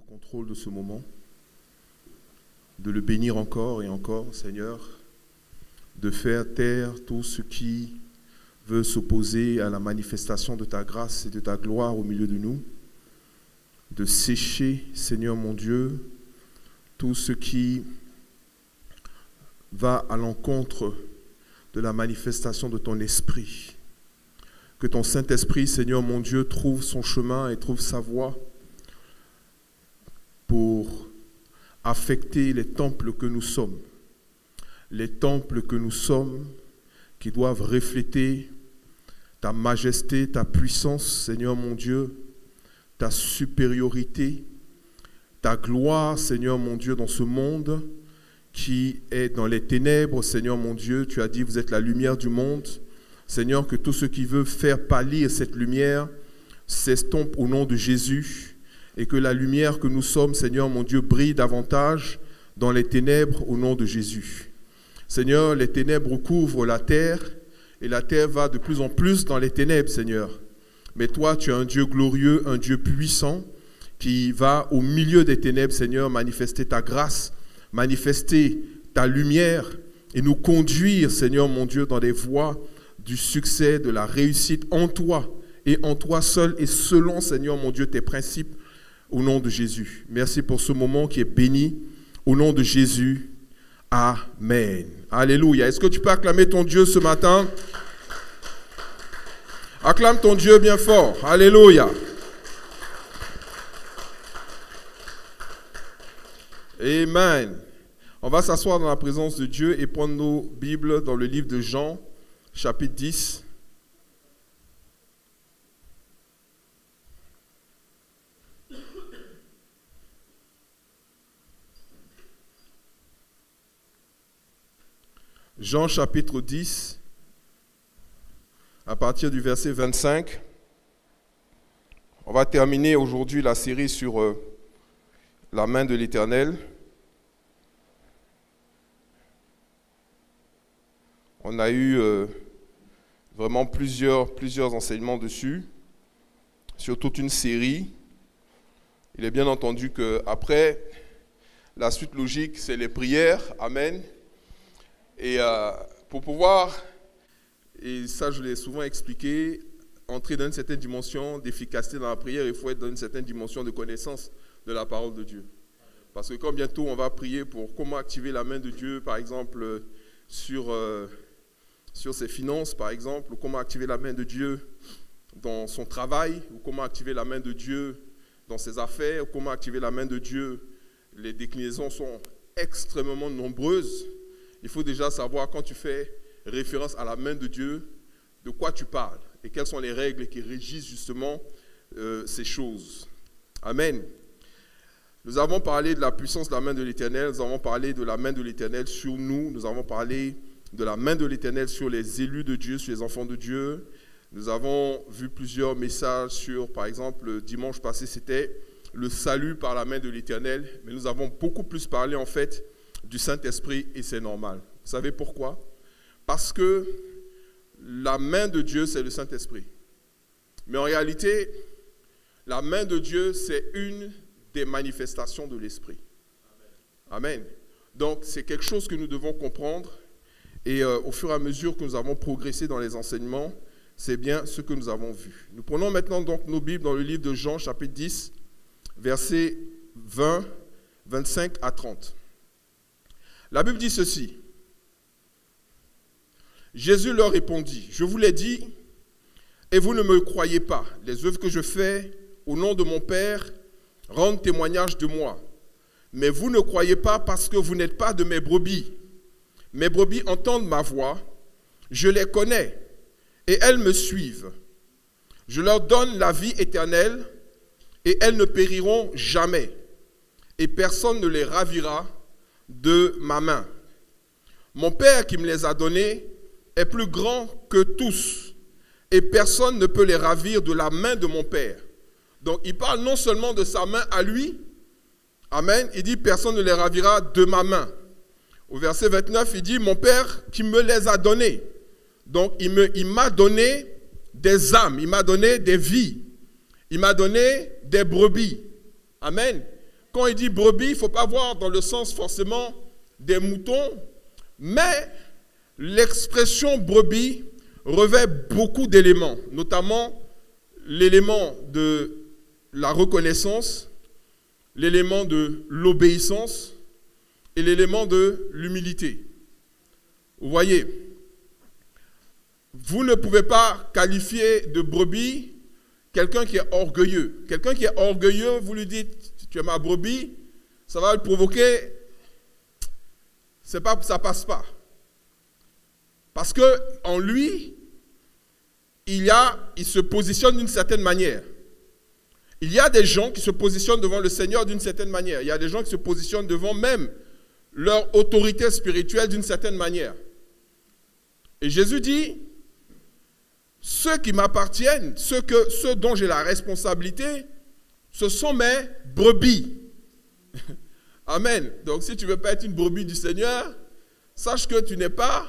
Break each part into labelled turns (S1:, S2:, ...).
S1: contrôle de ce moment, de le bénir encore et encore, Seigneur, de faire taire tout ce qui veut s'opposer à la manifestation de ta grâce et de ta gloire au milieu de nous, de sécher, Seigneur mon Dieu, tout ce qui va à l'encontre de la manifestation de ton esprit. Que ton Saint-Esprit, Seigneur mon Dieu, trouve son chemin et trouve sa voie pour affecter les temples que nous sommes. Les temples que nous sommes qui doivent refléter ta majesté, ta puissance, Seigneur mon Dieu, ta supériorité, ta gloire, Seigneur mon Dieu, dans ce monde qui est dans les ténèbres, Seigneur mon Dieu. Tu as dit, vous êtes la lumière du monde. Seigneur, que tout ce qui veut faire pâlir cette lumière s'estompe au nom de Jésus et que la lumière que nous sommes, Seigneur mon Dieu, brille davantage dans les ténèbres au nom de Jésus. Seigneur, les ténèbres couvrent la terre et la terre va de plus en plus dans les ténèbres, Seigneur. Mais toi, tu es un Dieu glorieux, un Dieu puissant qui va au milieu des ténèbres, Seigneur, manifester ta grâce, manifester ta lumière et nous conduire, Seigneur mon Dieu, dans des voies du succès, de la réussite en toi et en toi seul et selon, Seigneur mon Dieu, tes principes au nom de Jésus. Merci pour ce moment qui est béni au nom de Jésus. Amen. Alléluia. Est-ce que tu peux acclamer ton Dieu ce matin? Acclame ton Dieu bien fort. Alléluia. Amen. On va s'asseoir dans la présence de Dieu et prendre nos Bibles dans le livre de Jean, chapitre 10. Jean chapitre 10, à partir du verset 25. On va terminer aujourd'hui la série sur la main de l'Éternel. On a eu vraiment plusieurs enseignements dessus, sur toute une série. Il est bien entendu qu'après, la suite logique, c'est les prières. Amen. Et pour pouvoir, et ça je l'ai souvent expliqué, entrer dans une certaine dimension d'efficacité dans la prière, il faut être dans une certaine dimension de connaissance de la parole de Dieu. Parce que quand bientôt on va prier pour comment activer la main de Dieu, par exemple, sur ses finances, par exemple, ou comment activer la main de Dieu dans son travail, ou comment activer la main de Dieu dans ses affaires, ou comment activer la main de Dieu, les déclinaisons sont extrêmement nombreuses. Il faut déjà savoir, quand tu fais référence à la main de Dieu, de quoi tu parles et quelles sont les règles qui régissent justement ces choses. Amen. Nous avons parlé de la puissance de la main de l'Éternel, nous avons parlé de la main de l'Éternel sur nous, nous avons parlé de la main de l'Éternel sur les élus de Dieu, sur les enfants de Dieu. Nous avons vu plusieurs messages sur, par exemple, dimanche passé, c'était le salut par la main de l'Éternel, mais nous avons beaucoup plus parlé en fait du Saint-Esprit et c'est normal. Vous savez pourquoi? Parce que la main de Dieu, c'est le Saint-Esprit. Mais en réalité, la main de Dieu, c'est une des manifestations de l'Esprit. Amen. Donc, c'est quelque chose que nous devons comprendre et au fur et à mesure que nous avons progressé dans les enseignements, c'est bien ce que nous avons vu. Nous prenons maintenant donc nos Bibles dans le livre de Jean, chapitre 10, versets 20, 25 à 30. La Bible dit ceci. Jésus leur répondit, « Je vous l'ai dit, et vous ne me croyez pas. Les œuvres que je fais au nom de mon Père rendent témoignage de moi. Mais vous ne croyez pas parce que vous n'êtes pas de mes brebis. Mes brebis entendent ma voix, je les connais, et elles me suivent. Je leur donne la vie éternelle, et elles ne périront jamais, et personne ne les ravira de ma main. Mon Père qui me les a donnés est plus grand que tous, et personne ne peut les ravir de la main de mon Père. » Donc il parle non seulement de sa main à lui, amen, il dit personne ne les ravira de ma main. Au verset 29, il dit mon Père qui me les a donnés. Donc il m'a donné des âmes, il m'a donné des vies, il m'a donné des brebis. Amen. quand il dit brebis, il ne faut pas voir dans le sens forcément des moutons, mais l'expression brebis revêt beaucoup d'éléments, notamment l'élément de la reconnaissance, l'élément de l'obéissance et l'élément de l'humilité. Vous voyez, vous ne pouvez pas qualifier de brebis quelqu'un qui est orgueilleux. Quelqu'un qui est orgueilleux, vous lui dites, tu es ma brebis, ça va le provoquer, ça passe pas. Parce qu'en lui, il se positionne d'une certaine manière. Il y a des gens qui se positionnent devant le Seigneur d'une certaine manière. Il y a des gens qui se positionnent devant même leur autorité spirituelle d'une certaine manière. Et Jésus dit, ceux qui m'appartiennent, ceux dont j'ai la responsabilité, ce sont mes brebis. Amen. Donc si tu ne veux pas être une brebis du Seigneur, sache que tu n'es pas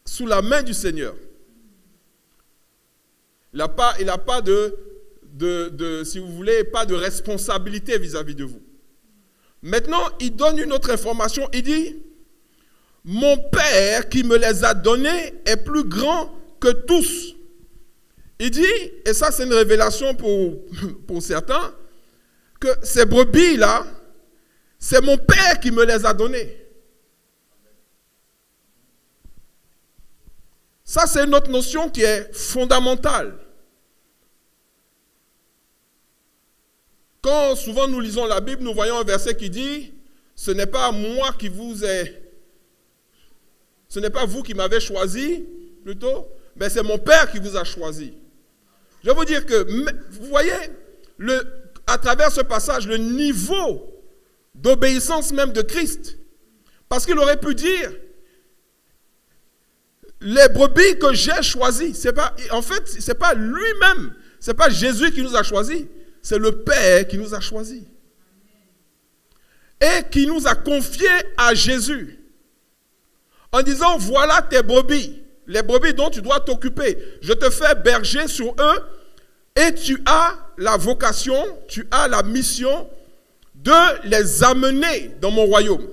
S1: sous la main du Seigneur. Il n'a pas si vous voulez, pas de responsabilité vis-à-vis de vous. Maintenant, il donne une autre information. Il dit, mon Père qui me les a donnés est plus grand que tous. Il dit, et ça c'est une révélation pour certains, que ces brebis-là, c'est mon Père qui me les a donnés. Ça c'est une autre notion qui est fondamentale. Quand souvent nous lisons la Bible, nous voyons un verset qui dit, ce n'est pas moi qui vous ai, ce n'est pas vous qui m'avez choisi, plutôt, mais c'est mon Père qui vous a choisi. Je veux vous dire que, vous voyez, à travers ce passage, le niveau d'obéissance même de Christ, parce qu'il aurait pu dire, les brebis que j'ai choisies, en fait, ce n'est pas lui-même, ce n'est pas Jésus qui nous a choisis, c'est le Père qui nous a choisis. Et qui nous a confiés à Jésus. En disant, voilà tes brebis, les brebis dont tu dois t'occuper. Je te fais berger sur eux et tu as la vocation, tu as la mission de les amener dans mon royaume.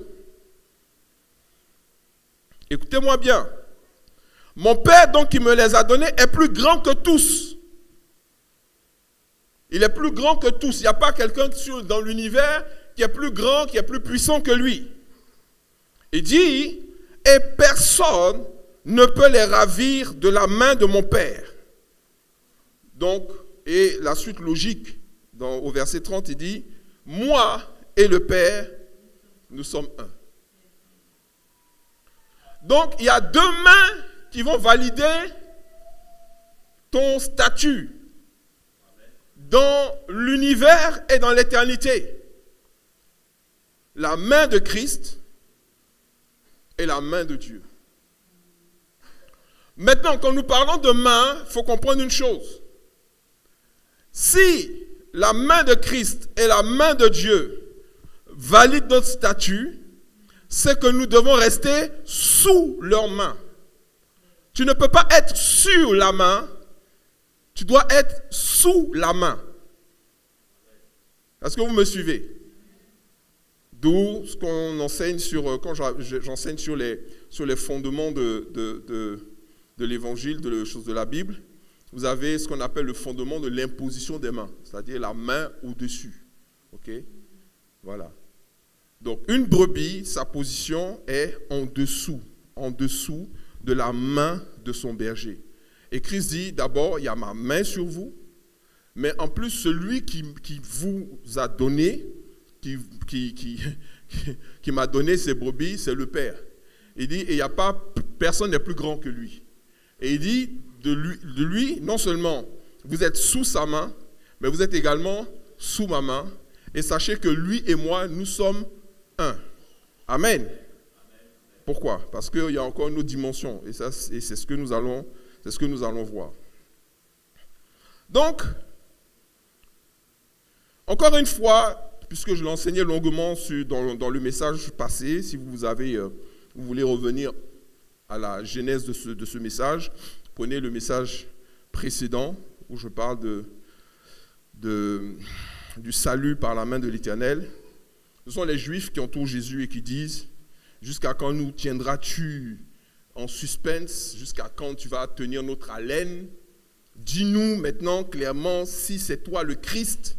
S1: Écoutez-moi bien. Mon Père donc qui me les a donnés est plus grand que tous. Il est plus grand que tous. Il n'y a pas quelqu'un dans l'univers qui est plus grand, qui est plus puissant que lui. Il dit, et personne ne peut les ravir de la main de mon Père. Donc, et la suite logique, au verset 30, il dit, moi et le Père, nous sommes un. Donc, il y a deux mains qui vont valider ton statut dans l'univers et dans l'éternité. La main de Christ et la main de Dieu. Maintenant, quand nous parlons de main, il faut comprendre une chose. Si la main de Christ et la main de Dieu valident notre statut, c'est que nous devons rester sous leur main. Tu ne peux pas être sur la main, tu dois être sous la main. Est-ce que vous me suivez? D'où ce qu'on enseigne quand j'enseigne sur les fondements de l'évangile, de choses de la Bible, vous avez ce qu'on appelle le fondement de l'imposition des mains, c'est-à-dire la main au-dessus. Ok? Voilà. Donc une brebis, sa position est en dessous de la main de son berger. Et Christ dit, d'abord, il y a ma main sur vous, mais en plus, celui qui vous a donné, qui m'a donné ces brebis, c'est le Père. Il dit, et il n'y a pas, personne n'est plus grand que lui. Et il dit, de lui, non seulement vous êtes sous sa main, mais vous êtes également sous ma main. Et sachez que lui et moi, nous sommes un. Amen. Pourquoi? Parce qu'il y a encore une autre dimension. Et c'est ce que nous allons voir. Donc, encore une fois, puisque je l'enseignais longuement dans le message passé, si vous voulez revenir à la genèse de ce message, prenez le message précédent où je parle du salut par la main de l'Éternel. Ce sont les Juifs qui entourent Jésus et qui disent, jusqu'à quand nous tiendras-tu en suspense, jusqu'à quand tu vas tenir notre haleine? Dis-nous maintenant clairement si c'est toi le Christ.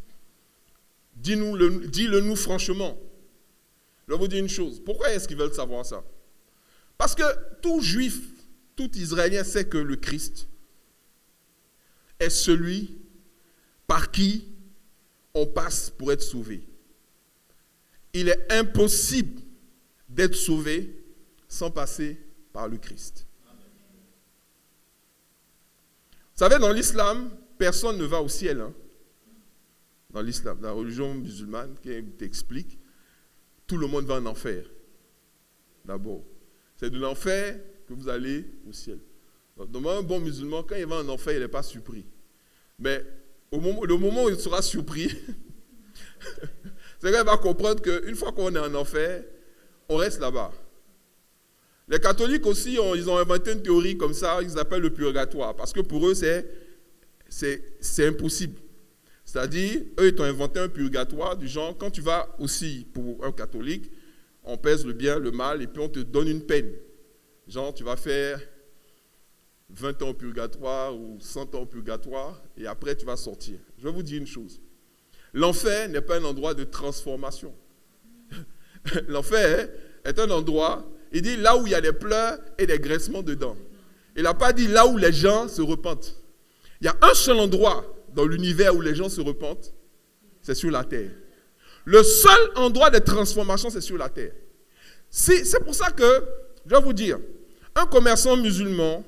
S1: Dis-le nous franchement. Je vais vous dire une chose. Pourquoi est-ce qu'ils veulent savoir ça? Parce que tout Juif, tout Israélien sait que le Christ est celui par qui on passe pour être sauvé. Il est impossible d'être sauvé sans passer par le Christ. Vous savez, dans l'islam, personne ne va au ciel. Hein? Dans l'islam, dans la religion musulmane, qui t'explique, tout le monde va en enfer. D'abord. C'est de l'enfer que vous allez au ciel. Donc, un bon musulman, quand il va en enfer, il n'est pas surpris. Mais le moment où il sera surpris, c'est qu'il va comprendre qu'une fois qu'on est en enfer, on reste là-bas. Les catholiques aussi, ils ont inventé une théorie comme ça, ils appellent le purgatoire, parce que pour eux, c'est impossible. C'est-à-dire, eux, ils ont inventé un purgatoire du genre, quand tu vas aussi, pour un catholique, on pèse le bien, le mal, et puis on te donne une peine. Genre, tu vas faire 20 ans au purgatoire ou 100 ans au purgatoire, et après tu vas sortir. Je vais vous dire une chose. L'enfer n'est pas un endroit de transformation. L'enfer est un endroit, il dit là où il y a des pleurs et des graissements de dents. Il n'a pas dit là où les gens se repentent. Il y a un seul endroit dans l'univers où les gens se repentent, c'est sur la terre. Le seul endroit de transformation, c'est sur la terre. C'est pour ça que, je vais vous dire, un commerçant musulman,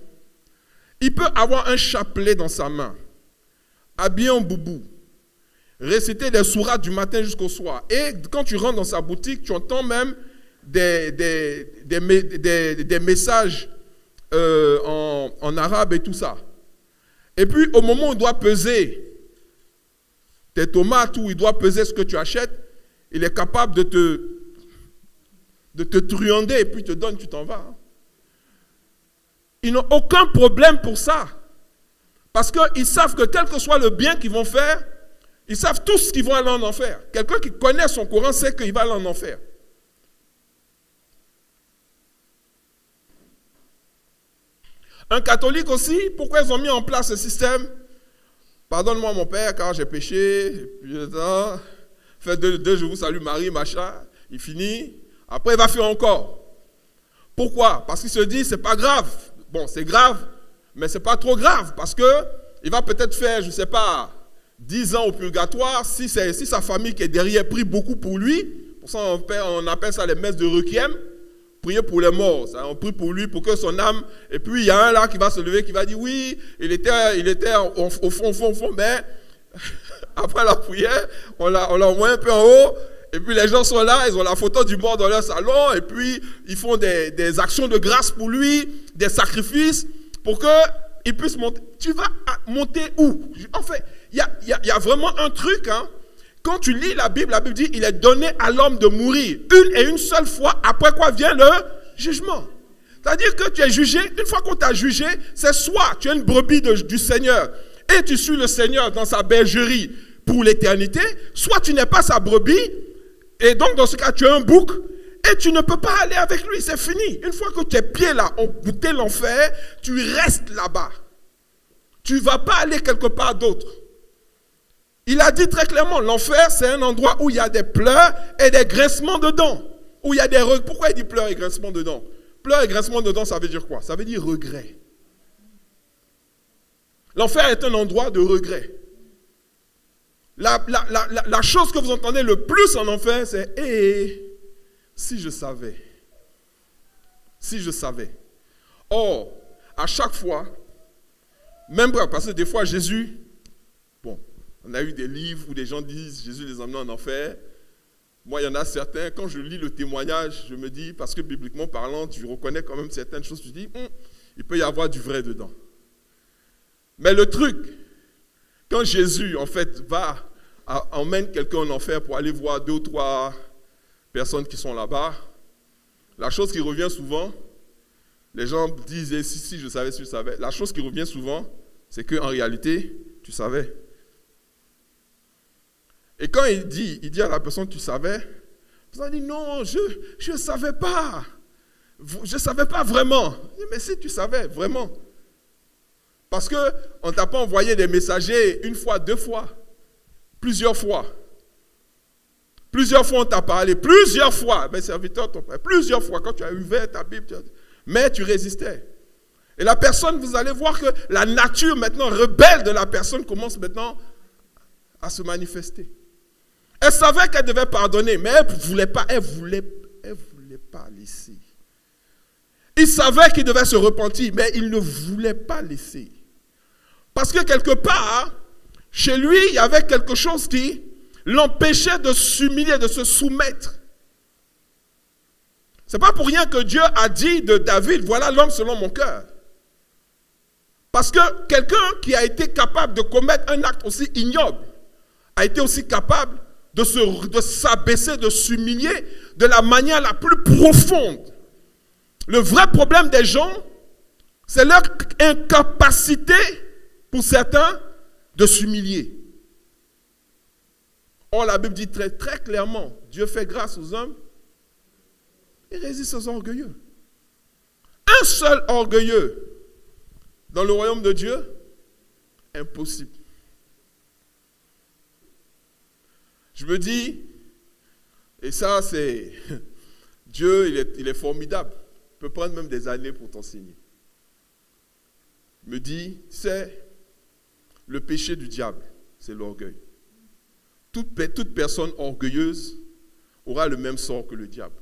S1: il peut avoir un chapelet dans sa main, habillé en boubou, réciter des sourates du matin jusqu'au soir. Et quand tu rentres dans sa boutique, tu entends même des messages en arabe et tout ça. Et puis, au moment où il doit peser tes tomates, ou il doit peser ce que tu achètes, il est capable de te truander et puis te donne, tu t'en vas. Ils n'ont aucun problème pour ça. Parce qu'ils savent que quel que soit le bien qu'ils vont faire, ils savent tous qu'ils vont aller en enfer. Quelqu'un qui connaît son Coran sait qu'il va aller en enfer. Un catholique aussi, pourquoi ils ont mis en place ce système? Pardonne-moi mon père car j'ai péché, puis fait deux je vous salue Marie, machin, il finit, après il va faire encore. Pourquoi? Parce qu'il se dit, c'est pas grave. Bon, c'est grave, mais c'est pas trop grave, parce que il va peut-être faire, je ne sais pas, 10 ans au purgatoire, si sa famille qui est derrière prie beaucoup pour lui, pour ça on appelle ça les messes de requiem, prier pour les morts, ça, on prie pour lui, pour que son âme, et puis il y a un là qui va se lever, qui va dire, oui, il était au fond, mais après la prière, on l'a envoyé un peu en haut, et puis les gens sont là, ils ont la photo du mort dans leur salon, et puis ils font des actions de grâce pour lui, des sacrifices, pour qu'il puisse monter. Tu vas monter où? En fait, il y a vraiment un truc, hein. Quand tu lis la Bible dit, il est donné à l'homme de mourir une seule fois, après quoi vient le jugement. C'est-à-dire que tu es jugé, une fois qu'on t'a jugé, c'est soit tu es une brebis du Seigneur, et tu suis le Seigneur dans sa bergerie pour l'éternité, soit tu n'es pas sa brebis, et donc dans ce cas tu es un bouc, et tu ne peux pas aller avec lui, c'est fini. Une fois que tes pieds là ont goûté l'enfer, tu restes là-bas. Tu ne vas pas aller quelque part d'autre. Il a dit très clairement, l'enfer c'est un endroit où il y a des pleurs et des grincements de dents. Où il y a Pourquoi il dit pleurs et grincements de dents? Pleurs et grincements de dents, ça veut dire quoi? Ça veut dire regret. L'enfer est un endroit de regret. La chose que vous entendez le plus en enfer, c'est si je savais. Si je savais. Or, à chaque fois, même parce que des fois Jésus, on a eu des livres où des gens disent Jésus les emmène en enfer. Moi, il y en a certains, quand je lis le témoignage, je me dis, parce que bibliquement parlant, tu reconnais quand même certaines choses, tu dis, il peut y avoir du vrai dedans. Mais le truc, quand Jésus, en fait, emmène quelqu'un en enfer pour aller voir 2 ou 3 personnes qui sont là-bas, la chose qui revient souvent, les gens disent, si je savais, si je savais. La chose qui revient souvent, c'est qu'en réalité, tu savais. Et quand il dit à la personne, tu savais, Vous avez dit, non, je ne savais pas. Je ne savais pas vraiment. Mais si tu savais, vraiment. Parce qu'on ne t'a pas envoyé des messagers une fois, deux fois, plusieurs fois. Plusieurs fois on t'a parlé, plusieurs fois. Mes serviteurs t'ont parlé, plusieurs fois quand tu as ouvert ta Bible. Mais tu résistais. Et la personne, vous allez voir que la nature maintenant rebelle de la personne commence maintenant à se manifester. Elle savait qu'elle devait pardonner, mais elle ne voulait pas, elle voulait pas laisser. Il savait qu'il devait se repentir, mais il ne voulait pas laisser. Parce que quelque part, chez lui, il y avait quelque chose qui l'empêchait de s'humilier, de se soumettre. Ce n'est pas pour rien que Dieu a dit de David, voilà l'homme selon mon cœur. Parce que quelqu'un qui a été capable de commettre un acte aussi ignoble, a été aussi capable de s'abaisser, de s'humilier de la manière la plus profonde. Le vrai problème des gens, c'est leur incapacité, pour certains, de s'humilier. Or, la Bible dit très, très clairement, Dieu fait grâce aux hommes et résiste aux orgueilleux. Un seul orgueilleux dans le royaume de Dieu, impossible. Je me dis, et ça c'est, Dieu il est formidable, il peut prendre même des années pour t'enseigner. Il me dit, c'est le péché du diable, c'est l'orgueil. Toute personne orgueilleuse aura le même sort que le diable.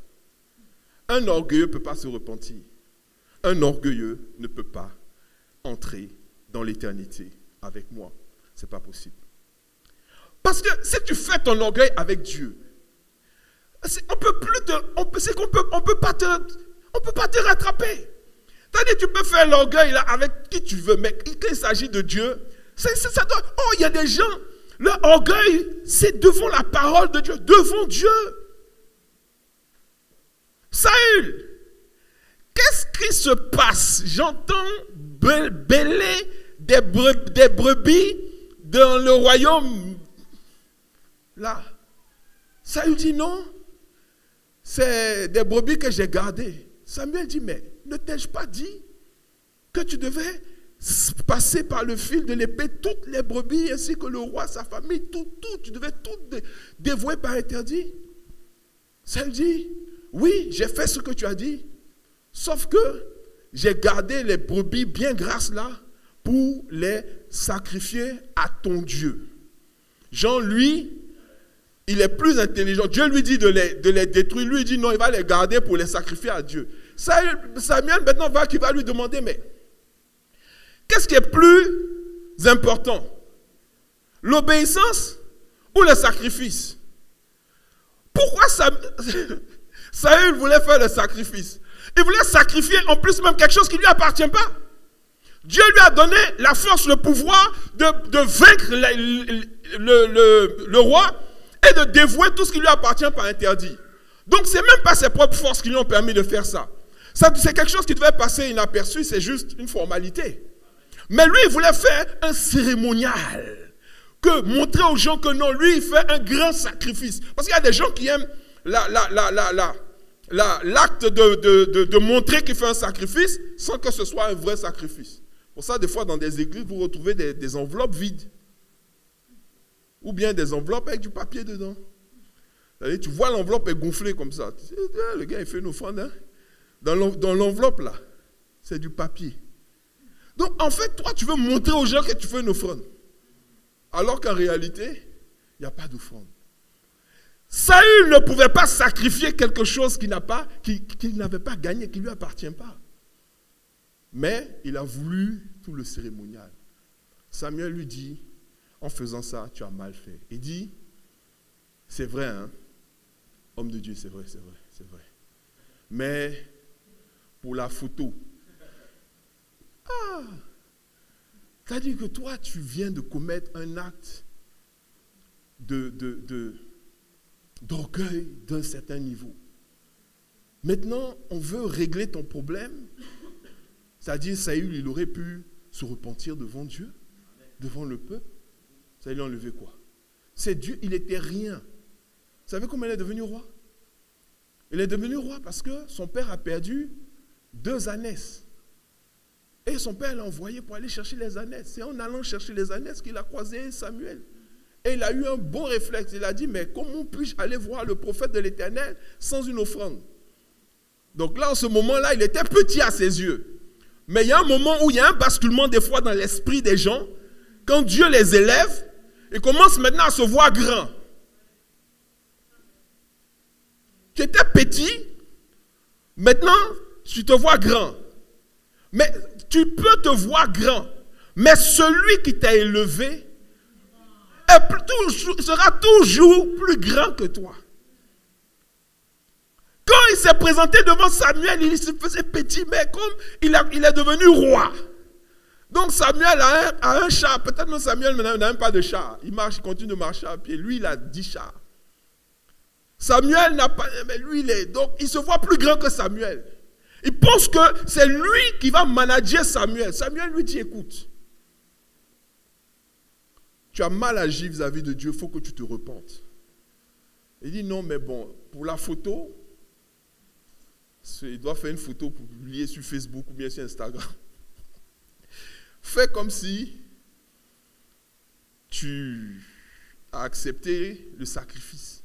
S1: Un orgueilleux ne peut pas se repentir. Un orgueilleux ne peut pas entrer dans l'éternité avec moi. Ce n'est pas possible. Parce que si tu fais ton orgueil avec Dieu, on ne peut pas te rattraper. C'est-à-dire tu peux faire l'orgueil là avec qui tu veux, mais quand il s'agit de Dieu, il y a des gens, leur orgueil, c'est devant la parole de Dieu, devant Dieu. Saül, qu'est-ce qui se passe? J'entends bêler des brebis dans le royaume. Là, Saül dit non, c'est des brebis que j'ai gardées. Samuel dit, mais ne t'ai-je pas dit que tu devais passer par le fil de l'épée toutes les brebis ainsi que le roi, sa famille, tout, tu devais tout dévouer par interdit. Saül dit, oui, j'ai fait ce que tu as dit, sauf que j'ai gardé les brebis bien grasses là pour les sacrifier à ton Dieu. Jean, lui, il est plus intelligent. Dieu lui dit de les détruire. Lui, il dit non, il va les garder pour les sacrifier à Dieu. Samuel, maintenant, qui va lui demander, mais qu'est-ce qui est plus important? L'obéissance ou le sacrifice? Pourquoi Saül voulait faire le sacrifice? Il voulait sacrifier en plus même quelque chose qui ne lui appartient pas. Dieu lui a donné la force, le pouvoir de vaincre le roi et de dévouer tout ce qui lui appartient par interdit. Donc ce n'est même pas ses propres forces qui lui ont permis de faire ça. C'est quelque chose qui devait passer inaperçu, c'est juste une formalité. Mais lui, il voulait faire un cérémonial. Montrer aux gens que non, lui, il fait un grand sacrifice. Parce qu'il y a des gens qui aiment l'acte de montrer qu'il fait un sacrifice sans que ce soit un vrai sacrifice. Pour ça, des fois, dans des églises, vous retrouvez des enveloppes vides. Ou bien des enveloppes avec du papier dedans. Tu vois l'enveloppe est gonflée comme ça. Le gars, il fait une offrande. Hein? Dans l'enveloppe, là, c'est du papier. Donc, en fait, toi, tu veux montrer aux gens que tu fais une offrande. Alors qu'en réalité, il n'y a pas d'offrande. Saül ne pouvait pas sacrifier quelque chose qu'il n'avait pas gagné, qui ne lui appartient pas. Mais il a voulu tout le cérémonial. Samuel lui dit, en faisant ça, tu as mal fait. Il dit, c'est vrai, hein, homme de Dieu, c'est vrai. Mais pour la photo, c'est-à-dire que toi, tu viens de commettre un acte d'orgueil d'un certain niveau. Maintenant, on veut régler ton problème. C'est-à-dire, Saül, il aurait pu se repentir devant Dieu, devant le peuple. Ça lui a enlevé quoi? C'est Dieu, il n'était rien. Vous savez comment il est devenu roi? Il est devenu roi parce que son père a perdu 2 ânesses. Et son père l'a envoyé pour aller chercher les ânesses. C'est en allant chercher les ânesses qu'il a croisé Samuel. Et il a eu un bon réflexe. Il a dit, mais comment puis-je aller voir le prophète de l'Éternel sans une offrande? Donc là, en ce moment-là, il était petit à ses yeux. Mais il y a un moment où il y a un basculement des fois dans l'esprit des gens. Quand Dieu les élève, ils commencent maintenant à se voir grands. Tu étais petit, maintenant tu te vois grand. Mais tu peux te voir grand. Mais celui qui t'a élevé sera toujours plus grand que toi. Quand il s'est présenté devant Samuel, il se faisait petit, mais comme il est devenu roi. Donc Samuel a un char. Peut-être même Samuel n'a même pas de char. Il marche, il continue de marcher à pied. Lui, il a 10 chars. Samuel n'a pas, mais lui, donc il se voit plus grand que Samuel. Il pense que c'est lui qui va manager Samuel. Samuel lui dit, écoute, tu as mal agi vis-à-vis de Dieu, il faut que tu te repentes. Il dit, non, mais bon, pour la photo, il doit faire une photo pour publier sur Facebook ou bien sur Instagram. Fais comme si tu as accepté le sacrifice.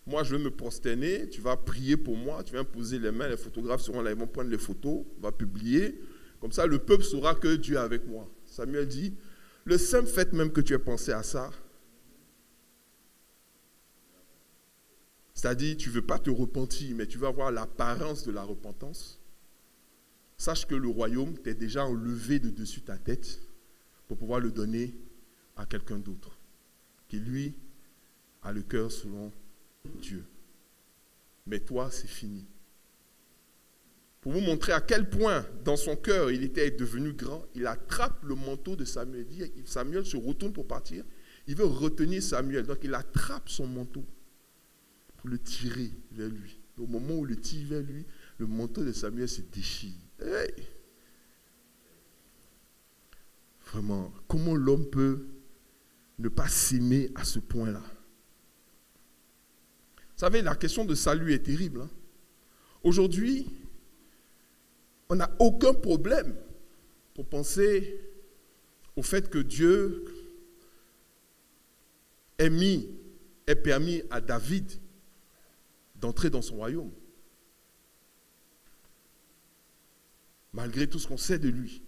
S1: Moi, je vais me prosterner, tu vas prier pour moi, tu vas me poser les mains, les photographes seront là, ils vont prendre les photos, on va publier. Comme ça, le peuple saura que Dieu est avec moi. Samuel dit, le simple fait même que tu aies pensé à ça, c'est-à-dire, tu ne veux pas te repentir, mais tu veux avoir l'apparence de la repentance. Sache que le royaume t'est déjà enlevé de dessus ta tête pour pouvoir le donner à quelqu'un d'autre, qui lui a le cœur selon Dieu. Mais toi, c'est fini. Pour vous montrer à quel point, dans son cœur, il était devenu grand, il attrape le manteau de Samuel. Samuel se retourne pour partir. Il veut retenir Samuel. Donc, il attrape son manteau pour le tirer vers lui. Au moment où il le tire vers lui, le manteau de Samuel se déchire. Hey! Vraiment, comment l'homme peut ne pas s'aimer à ce point-là? Vous savez, la question de salut est terrible. Hein? Aujourd'hui, on n'a aucun problème pour penser au fait que Dieu ait permis à David d'entrer dans son royaume. Malgré tout ce qu'on sait de lui.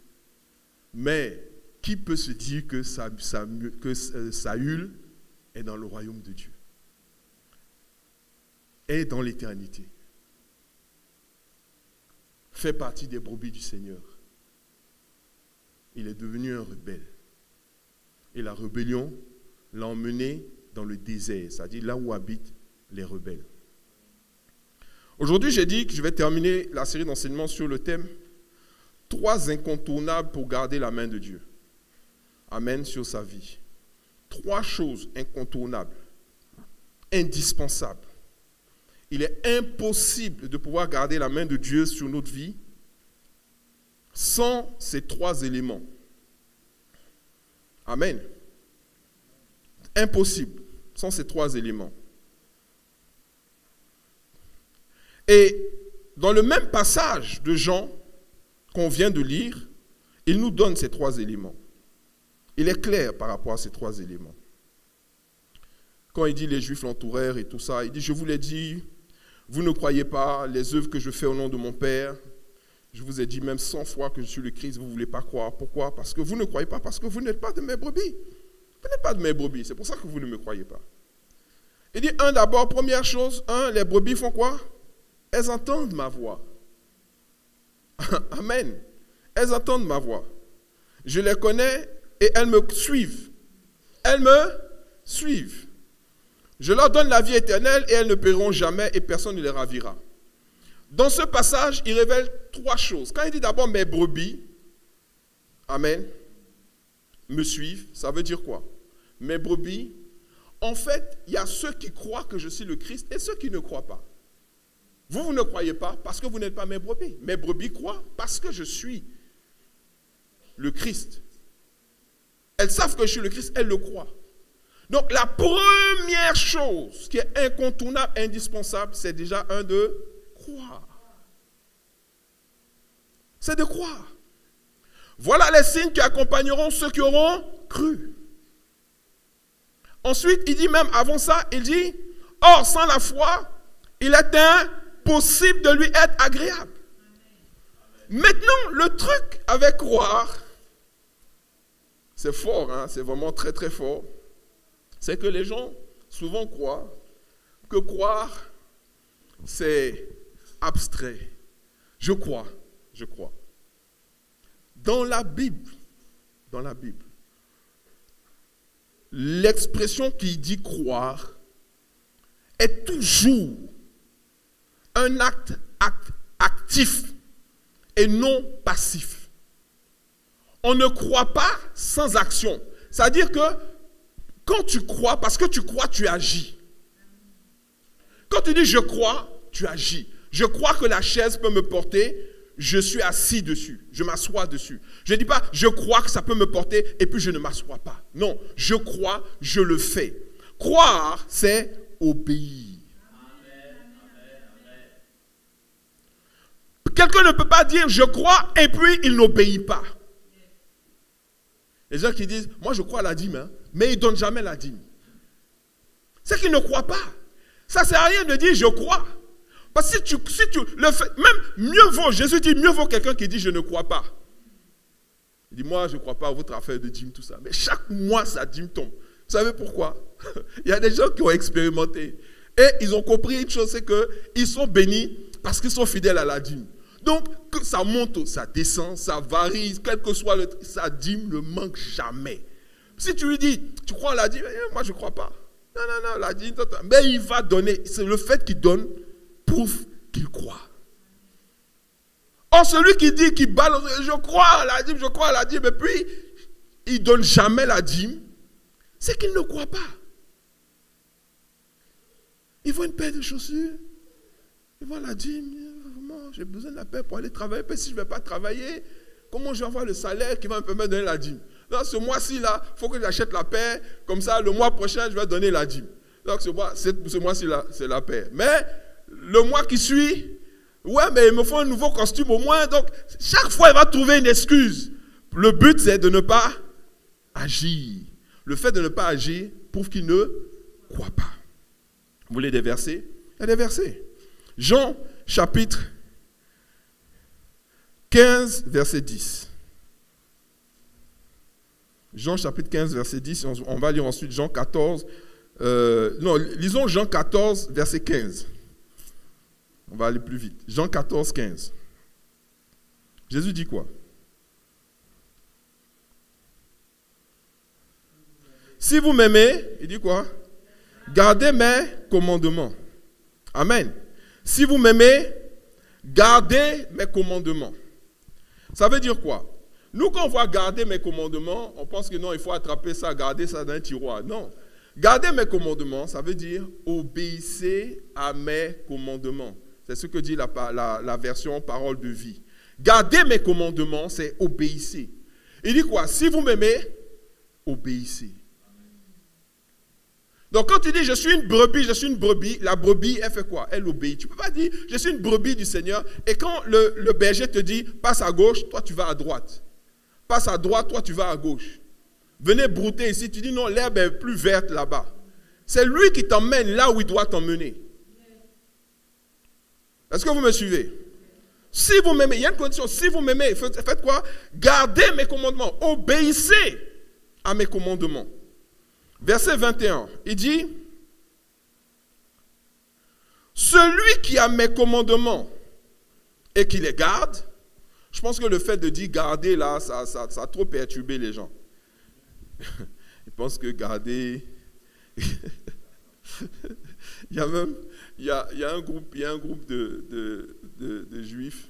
S1: Mais qui peut se dire que Saül est dans le royaume de Dieu? Est dans l'éternité. Fait partie des brebis du Seigneur. Il est devenu un rebelle. Et la rébellion l'a emmené dans le désert, c'est-à-dire là où habitent les rebelles. Aujourd'hui, j'ai dit que je vais terminer la série d'enseignements sur le thème 3 incontournables pour garder la main de Dieu. Amen sur sa vie. 3 choses incontournables, indispensables. Il est impossible de pouvoir garder la main de Dieu sur notre vie sans ces 3 éléments. Amen. Impossible sans ces 3 éléments. Et dans le même passage de Jean qu'on vient de lire, il nous donne ces 3 éléments. Il est clair par rapport à ces 3 éléments. Quand il dit les Juifs l'entourèrent et tout ça, il dit, je vous l'ai dit, vous ne croyez pas les œuvres que je fais au nom de mon Père. Je vous ai dit même 100 fois que je suis le Christ, vous ne voulez pas croire. Pourquoi? Parce que vous ne croyez pas, parce que vous n'êtes pas de mes brebis. Vous n'êtes pas de mes brebis, c'est pour ça que vous ne me croyez pas. Il dit, d'abord, première chose, les brebis font quoi? Elles entendent ma voix. Amen. Elles entendent ma voix. Je les connais et elles me suivent. Elles me suivent. Je leur donne la vie éternelle et elles ne périront jamais et personne ne les ravira. Dans ce passage, il révèle 3 choses. Quand il dit d'abord mes brebis, amen, me suivent, ça veut dire quoi? Mes brebis, en fait, il y a ceux qui croient que je suis le Christ et ceux qui ne croient pas. Vous ne croyez pas parce que vous n'êtes pas mes brebis. Mes brebis croient parce que je suis le Christ. Elles savent que je suis le Christ, elles le croient. Donc la première chose qui est incontournable, indispensable, c'est déjà de croire. C'est de croire. Voilà les signes qui accompagneront ceux qui auront cru. Ensuite, il dit même avant ça, il dit, or sans la foi, il est impossible de lui être agréable. Maintenant, le truc avec croire, c'est fort, hein, c'est vraiment très très fort, c'est que les gens souvent croient que croire, c'est abstrait. Je crois. Dans la Bible, l'expression qui dit croire est toujours un acte actif et non passif. On ne croit pas sans action. C'est-à-dire que quand tu crois, parce que tu crois, tu agis. Quand tu dis je crois, tu agis. Je crois que la chaise peut me porter, je suis assis dessus, je m'assois dessus. Je ne dis pas je crois que ça peut me porter et puis je ne m'assois pas. Non, je crois, je le fais. Croire, c'est obéir. Quelqu'un ne peut pas dire je crois et puis il n'obéit pas. Les gens qui disent moi je crois à la dîme, hein, mais ils ne donnent jamais la dîme. C'est qu'ils ne croient pas. Ça ne sert à rien de dire je crois. Parce que si tu le fais, même mieux vaut, Jésus dit mieux vaut quelqu'un qui dit je ne crois pas. Il dit moi je ne crois pas à votre affaire de dîme, tout ça. Mais chaque mois sa dîme tombe. Vous savez pourquoi? Il y a des gens qui ont expérimenté. Et ils ont compris une chose, c'est qu'ils sont bénis parce qu'ils sont fidèles à la dîme. Donc, que ça monte, ça descend, ça varie, quel que soit sa dîme ne manque jamais. Si tu lui dis, tu crois à la dîme? Moi je ne crois pas. Non, la dîme, mais il va donner. C'est le fait qu'il donne prouve qu'il croit. Or, celui qui dit, qui balance, je crois à la dîme, et puis il ne donne jamais la dîme, c'est qu'il ne croit pas. Il voit une paire de chaussures, il voit la dîme, vraiment, j'ai besoin de la paix pour aller travailler, puis si je ne vais pas travailler, comment je vais avoir le salaire qui va me permettre de donner la dîme? Donc, ce mois-ci, là, il faut que j'achète la paix, comme ça, le mois prochain, je vais donner la dîme. Donc, ce mois-ci, là, c'est la paix. Mais, le mois qui suit, ouais, mais il me faut un nouveau costume au moins. Donc, chaque fois, il va trouver une excuse. Le but, c'est de ne pas agir. Le fait de ne pas agir prouve qu'il ne croit pas. Vous voulez des versets? Il y a des versets. Jean, chapitre 15, verset 10. Jean, chapitre 15, verset 10. On va lire ensuite Jean 14. Lisons Jean 14, verset 15. On va aller plus vite. Jean 14, 15. Jésus dit quoi? Si vous m'aimez, il dit quoi? Gardez mes commandements. Amen. Si vous m'aimez, gardez mes commandements. Ça veut dire quoi? Nous, quand on voit garder mes commandements, on pense que non, il faut attraper ça, garder ça dans un tiroir. Non. Garder mes commandements, ça veut dire obéissez à mes commandements. C'est ce que dit la version parole de vie. Gardez mes commandements, c'est obéissez. Il dit quoi? Si vous m'aimez, obéissez. Donc quand tu dis je suis une brebis, la brebis, elle fait quoi? Elle obéit. Tu ne peux pas dire je suis une brebis du Seigneur et quand le berger te dit passe à gauche, toi tu vas à droite. Passe à droite, toi tu vas à gauche. Venez brouter ici, tu dis non, l'herbe est plus verte là-bas. C'est lui qui t'emmène là où il doit t'emmener. Est-ce que vous me suivez? Si vous m'aimez, il y a une condition, si vous m'aimez, faites quoi? Gardez mes commandements, obéissez à mes commandements. Verset 21, il dit, celui qui a mes commandements et qui les garde, je pense que le fait de dire garder là, ça a trop perturbé les gens. Ils pensent que garder... il y a un groupe de juifs.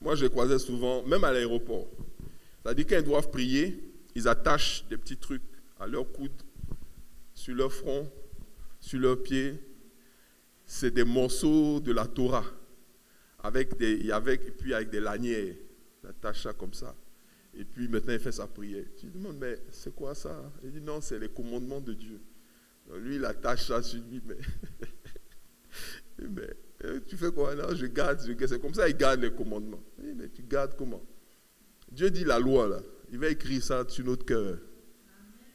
S1: Moi, je les croisais souvent, même à l'aéroport. C'est-à-dire quand ils doivent prier, ils attachent des petits trucs à leur coude, sur leur front, sur leurs pieds. C'est des morceaux de la Torah, avec des lanières. Ils attachent ça comme ça. Et puis maintenant, il fait sa prière. Tu lui demandes, mais c'est quoi ça? Il dit, non, c'est les commandements de Dieu. Donc, lui, il attache ça sur lui, mais tu fais quoi? Non, je garde. C'est comme ça, il garde les commandements. Oui, mais tu gardes comment? Dieu dit la loi, là. Il va écrire ça sur notre cœur.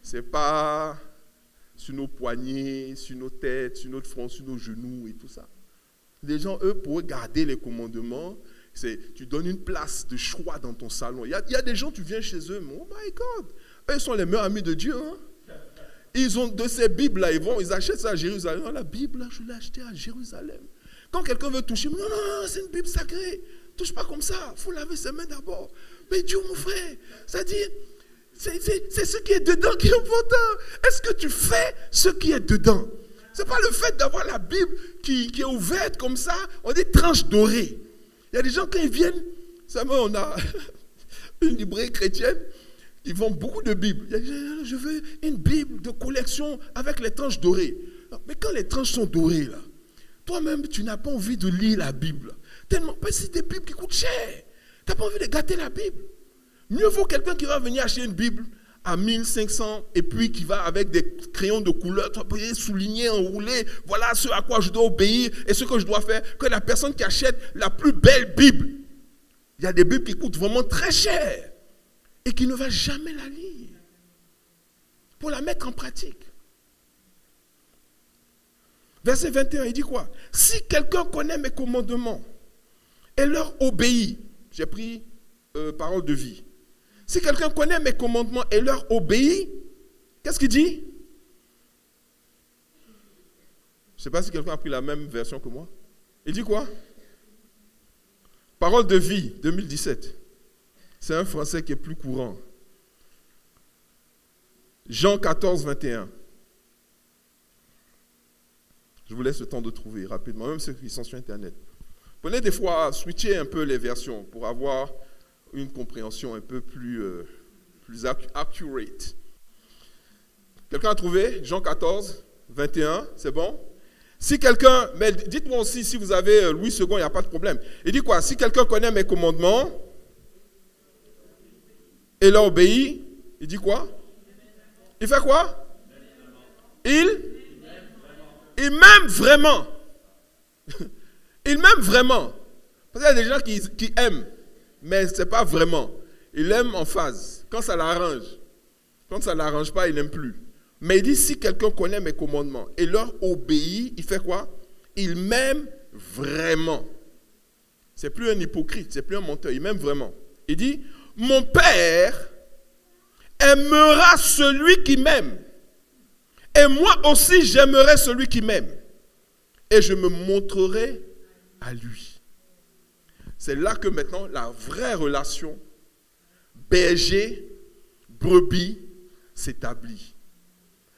S1: Ce n'est pas sur nos poignets, sur nos têtes, sur notre front, sur nos genoux et tout ça. Les gens, eux, pour garder les commandements, tu donnes une place de choix dans ton salon. Il y a des gens, tu viens chez eux, mais oh my God, eux, ils sont les meilleurs amis de Dieu. Hein? Ils ont de ces Bibles-là, ils achètent ça à Jérusalem. Non, la Bible, là, je l'ai achetée à Jérusalem. Quand quelqu'un veut toucher, non, c'est une Bible sacrée. Touche pas comme ça, il faut laver ses mains d'abord. Mais Dieu, mon frère, c'est-à-dire, c'est ce qui est dedans qui est important. Est-ce que tu fais ce qui est dedans? Ce n'est pas le fait d'avoir la Bible qui est ouverte comme ça, on dit tranche dorée. Il y a des gens, quand ils viennent, on a une librairie chrétienne, ils vendent beaucoup de Bibles. Il y a des gens, je veux une Bible de collection avec les tranches dorées. Mais quand les tranches sont dorées, là, toi-même, tu n'as pas envie de lire la Bible. Tellement, c'est des Bibles qui coûtent cher. Tu n'as pas envie de gâter la Bible. Mieux vaut quelqu'un qui va venir acheter une Bible à 1500 et puis qui va avec des crayons de couleur, souligner, enrouler, voilà ce à quoi je dois obéir et ce que je dois faire, que la personne qui achète la plus belle Bible. Il y a des Bibles qui coûtent vraiment très cher et qui ne va jamais la lire pour la mettre en pratique. Verset 21, il dit quoi? Si quelqu'un connaît mes commandements et leur obéit, j'ai pris parole de vie. Si quelqu'un connaît mes commandements et leur obéit, qu'est-ce qu'il dit? Je ne sais pas si quelqu'un a pris la même version que moi. Il dit quoi? Parole de vie, 2017. C'est un français qui est plus courant. Jean 14, 21. Je vous laisse le temps de trouver rapidement, même ceux qui sont sur Internet. Prenez des fois, switcher un peu les versions pour avoir une compréhension un peu plus accurate. Quelqu'un a trouvé? Jean 14, 21, c'est bon? Si quelqu'un, mais dites-moi aussi si vous avez Louis II, il n'y a pas de problème. Il dit quoi? Si quelqu'un connaît mes commandements et leur obéit, il dit quoi? Il fait quoi? Il m'aime vraiment. Il m'aime vraiment. Parce qu'il y a des gens qui aiment, mais ce n'est pas vraiment. Il aime en phase, quand ça l'arrange. Quand ça ne l'arrange pas, il n'aime plus. Mais il dit, si quelqu'un connaît mes commandements et leur obéit, il fait quoi? Il m'aime vraiment. Ce n'est plus un hypocrite, ce n'est plus un menteur, il m'aime vraiment. Il dit, mon Père aimera celui qui m'aime. Et moi aussi, j'aimerai celui qui m'aime. Et je me montrerai à lui. C'est là que maintenant, la vraie relation berger-brebis s'établit.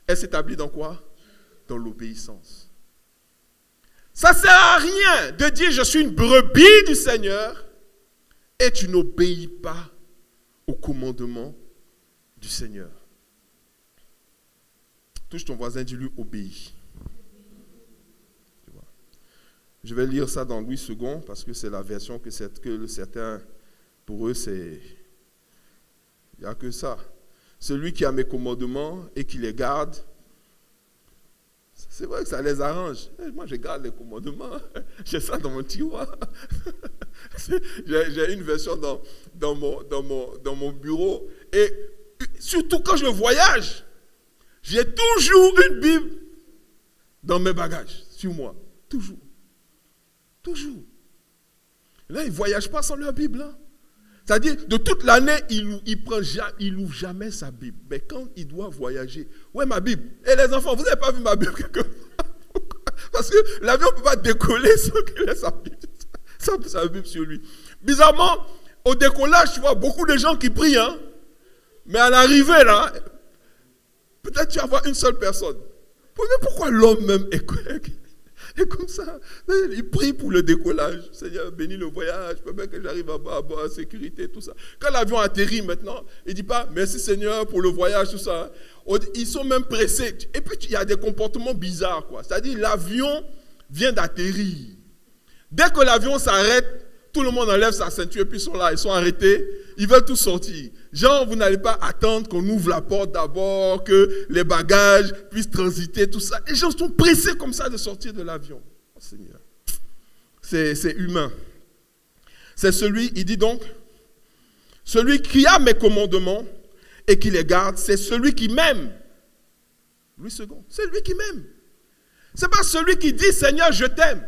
S1: Elle s'établit dans quoi? Dans l'obéissance. Ça ne sert à rien de dire je suis une brebis du Seigneur et tu n'obéis pas au commandement du Seigneur. Touche ton voisin, dis-lui obéis. Je vais lire ça dans Louis II parce que c'est la version que certains, pour eux, c'est... Il n'y a que ça. Celui qui a mes commandements et qui les garde, c'est vrai que ça les arrange. Moi, je garde les commandements. J'ai ça dans mon tiroir. J'ai une version dans mon bureau. Et surtout quand je voyage, j'ai toujours une Bible dans mes bagages, sur moi. Toujours. Toujours. Là, ils ne voyagent pas sans leur Bible. Hein. C'est-à-dire, de toute l'année, il n'ouvre jamais sa Bible. Mais quand il doit voyager, ouais, ma Bible. Et les enfants, vous n'avez pas vu ma Bible quelque part? Parce que l'avion ne peut pas décoller sans qu'il ait sa Bible sur lui. Bizarrement, au décollage, tu vois beaucoup de gens qui prient. Hein? Mais à l'arrivée, là, peut-être tu vas voir une seule personne. Mais pourquoi l'homme même est comme ça? Il prie pour le décollage. Seigneur, bénis le voyage. Peut bien que j'arrive à bas en sécurité, tout ça. Quand l'avion atterrit maintenant, il ne dit pas merci Seigneur pour le voyage, tout ça. Ils sont même pressés. Et puis il y a des comportements bizarres, quoi. C'est-à-dire l'avion vient d'atterrir. Dès que l'avion s'arrête, Tout le monde enlève sa ceinture et puis ils sont là, ils sont arrêtés. Ils veulent tout sortir. Genre, vous n'allez pas attendre qu'on ouvre la porte d'abord, que les bagages puissent transiter, tout ça. Les gens sont pressés comme ça de sortir de l'avion. Oh, Seigneur. C'est humain. C'est celui, il dit donc, celui qui a mes commandements et qui les garde, c'est celui qui m'aime. Louis II, c'est lui qui m'aime. Ce n'est pas celui qui dit, Seigneur, je t'aime.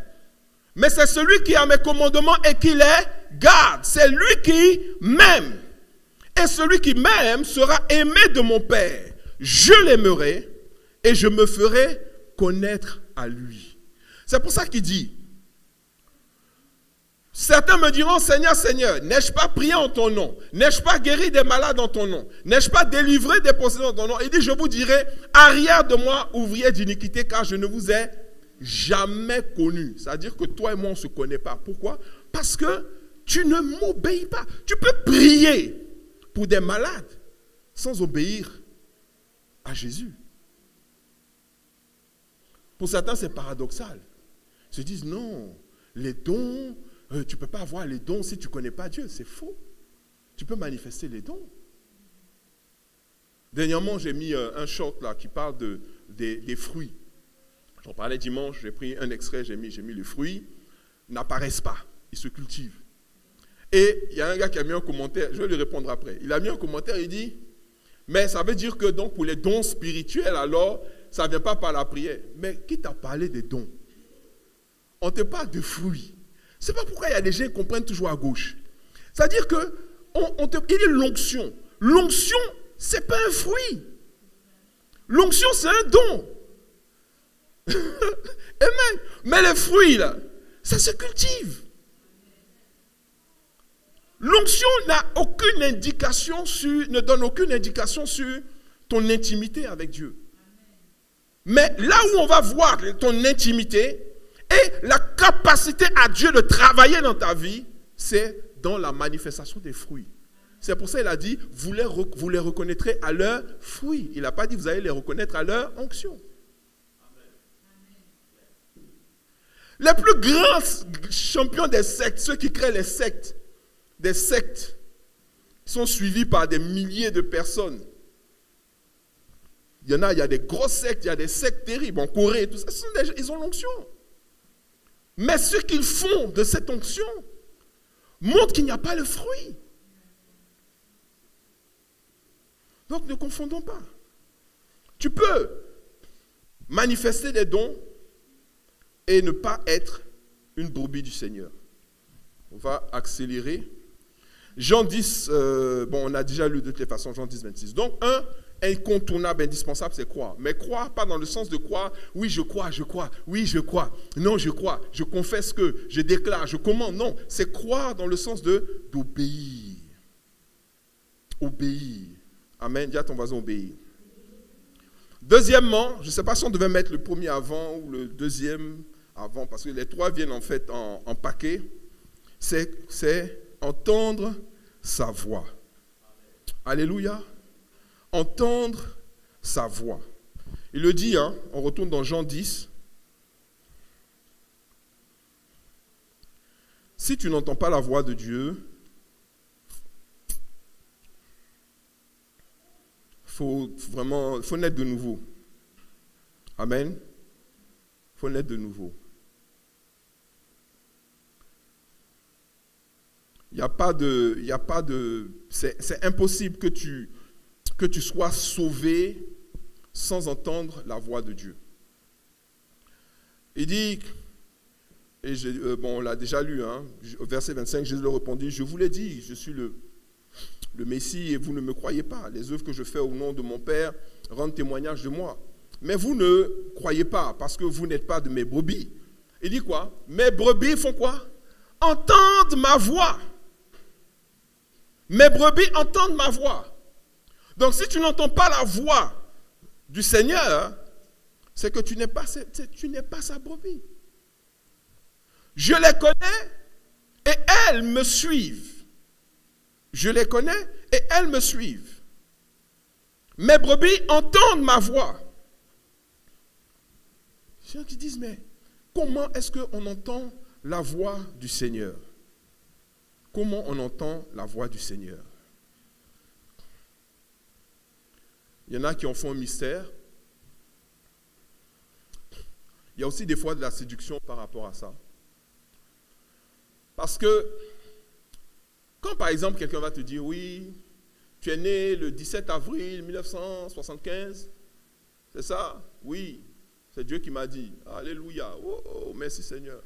S1: Mais c'est celui qui a mes commandements et qui les garde. C'est lui qui m'aime. Et celui qui m'aime sera aimé de mon Père. Je l'aimerai et je me ferai connaître à lui. C'est pour ça qu'il dit, certains me diront, Seigneur, Seigneur, n'ai-je pas prié en ton nom? N'ai-je pas guéri des malades en ton nom? N'ai-je pas délivré des possédés en ton nom? Il dit, je vous dirai, arrière de moi, ouvrier d'iniquité, car je ne vous ai jamais connu. C'est-à-dire que toi et moi, on ne se connaît pas. Pourquoi? Parce que tu ne m'obéis pas. Tu peux prier pour des malades sans obéir à Jésus. Pour certains, c'est paradoxal. Ils se disent, non, les dons, tu ne peux pas avoir les dons si tu ne connais pas Dieu. C'est faux. Tu peux manifester les dons. Dernièrement, j'ai mis un short là qui parle des fruits. J'en parlais dimanche, j'ai pris un extrait, j'ai mis les fruits. N'apparaissent pas, ils se cultivent. Et il y a un gars qui a mis un commentaire, je vais lui répondre après. Il a mis un commentaire, il dit, mais ça veut dire que donc pour les dons spirituels, alors, ça ne vient pas par la prière. Mais qui t'a parlé des dons? On te parle de fruits. C'est pas pourquoi il y a des gens qui comprennent toujours à gauche. C'est-à-dire que il y a l'onction. L'onction, ce n'est pas un fruit. L'onction, c'est un don. Amen. Mais les fruits, là, ça se cultive. L'onction n'a aucune indication ne donne aucune indication sur ton intimité avec Dieu. Mais là où on va voir ton intimité et la capacité à Dieu de travailler dans ta vie, c'est dans la manifestation des fruits. C'est pour ça qu'il a dit, vous les reconnaîtrez à leurs fruits. Il n'a pas dit, vous allez les reconnaître à leur onction. Les plus grands champions des sectes, ceux qui créent les sectes, des sectes, sont suivis par des milliers de personnes. Il y a des grosses sectes, il y a des sectes terribles en Corée, tout ça, ils ont l'onction. Mais ce qu'ils font de cette onction montre qu'il n'y a pas le fruit. Donc ne confondons pas. Tu peux manifester des dons et ne pas être une brebis du Seigneur. On va accélérer. Jean 10, on a déjà lu de toute façon Jean 10, 26. Donc, incontournable, indispensable, c'est croire. Mais croire, pas dans le sens de croire, oui, je crois, oui, je crois, non, je crois, je confesse que, je déclare, je commande. Non, c'est croire dans le sens d'obéir. Obéir. Amen. Dis à ton voisin, obéir. Deuxièmement, je ne sais pas si on devait mettre le premier avant ou le deuxième avant, parce que les trois viennent en fait en paquet. C'est entendre sa voix. Alléluia. Entendre sa voix. Il le dit, on retourne dans Jean 10. Si tu n'entends pas la voix de Dieu, faut naître de nouveau. Amen. Faut naître de nouveau. C'est impossible que tu sois sauvé sans entendre la voix de Dieu. Il dit, et on l'a déjà lu, au verset 25, Jésus leur répondit, je vous l'ai dit, je suis le Messie et vous ne me croyez pas. Les œuvres que je fais au nom de mon Père rendent témoignage de moi. Mais vous ne croyez pas parce que vous n'êtes pas de mes brebis. Il dit quoi? Mes brebis font quoi? Entendent ma voix. Mes brebis entendent ma voix. Donc si tu n'entends pas la voix du Seigneur, c'est que tu n'es pas sa brebis. Je les connais et elles me suivent. Je les connais et elles me suivent. Mes brebis entendent ma voix. Il y a qui disent, mais comment est-ce qu'on entend la voix du Seigneur? comment on entend la voix du Seigneur? Il y en a qui en font un mystère. Il y a aussi des fois de la séduction par rapport à ça. Parce que, quand par exemple quelqu'un va te dire, oui, tu es né le 17 avril 1975, c'est ça? Oui, c'est Dieu qui m'a dit. Alléluia, oh, merci Seigneur.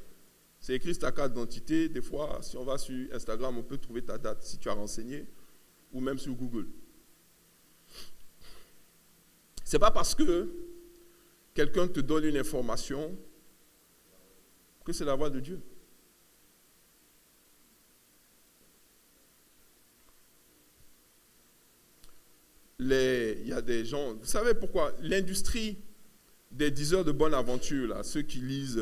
S1: C'est écrit sur ta carte d'identité. Des fois, si on va sur Instagram, on peut trouver ta date si tu as renseigné, ou même sur Google. Ce n'est pas parce que quelqu'un te donne une information que c'est la voix de Dieu. Il y a des gens, vous savez pourquoi? L'industrie des diseurs de bonne aventure, là, ceux qui lisent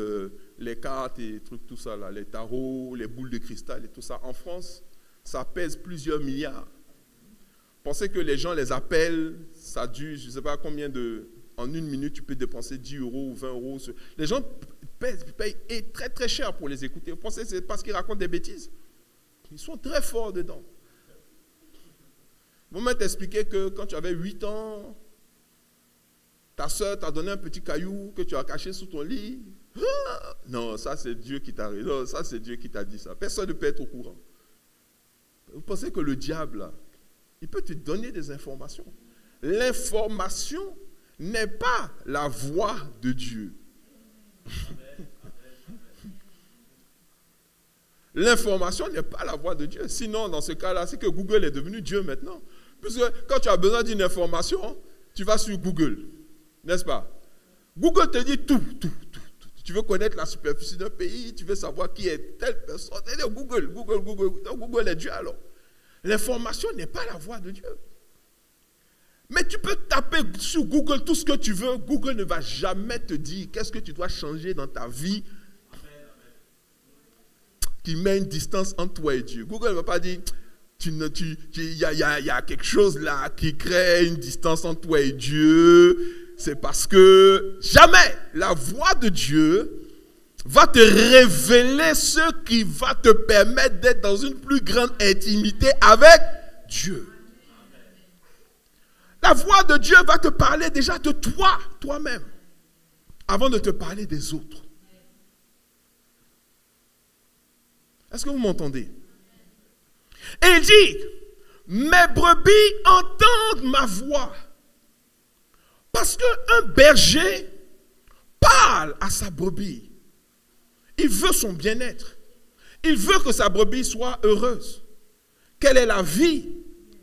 S1: les cartes et trucs, tout ça, là, les tarots, les boules de cristal et tout ça, en France, ça pèse plusieurs milliards. Pensez que les gens les appellent, ça dure, je ne sais pas combien en une minute, tu peux dépenser 10 euros ou 20 euros. Les gens payent très très cher pour les écouter. Vous pensez que c'est parce qu'ils racontent des bêtises? Ils sont très forts dedans. Ils vont même t'expliquer que quand tu avais 8 ans, ta soeur t'a donné un petit caillou que tu as caché sous ton lit. Ah, non, ça c'est Dieu qui t'a dit. Non, ça c'est Dieu qui t'a dit ça. Personne ne peut être au courant. Vous pensez que le diable, là, il peut te donner des informations. L'information n'est pas la voix de Dieu. L'information n'est pas la voix de Dieu. Sinon, dans ce cas-là, c'est que Google est devenu Dieu maintenant. Puisque quand tu as besoin d'une information, tu vas sur Google. N'est-ce pas? Google te dit tout. Tu veux connaître la superficie d'un pays, tu veux savoir qui est telle personne. Google. Donc, Google est Dieu alors. L'information n'est pas la voix de Dieu. Mais tu peux taper sur Google tout ce que tu veux. Google ne va jamais te dire qu'est-ce que tu dois changer dans ta vie qui met une distance entre toi et Dieu. Google ne va pas dire il y a quelque chose là qui crée une distance entre toi et Dieu. C'est parce que jamais la voix de Dieu va te révéler ce qui va te permettre d'être dans une plus grande intimité avec Dieu. La voix de Dieu va te parler déjà de toi, toi-même, avant de te parler des autres. Est-ce que vous m'entendez? Et il dit, mes brebis entendent ma voix. Parce qu'un berger parle à sa brebis. Il veut son bien-être. Il veut que sa brebis soit heureuse. Qu'elle ait la vie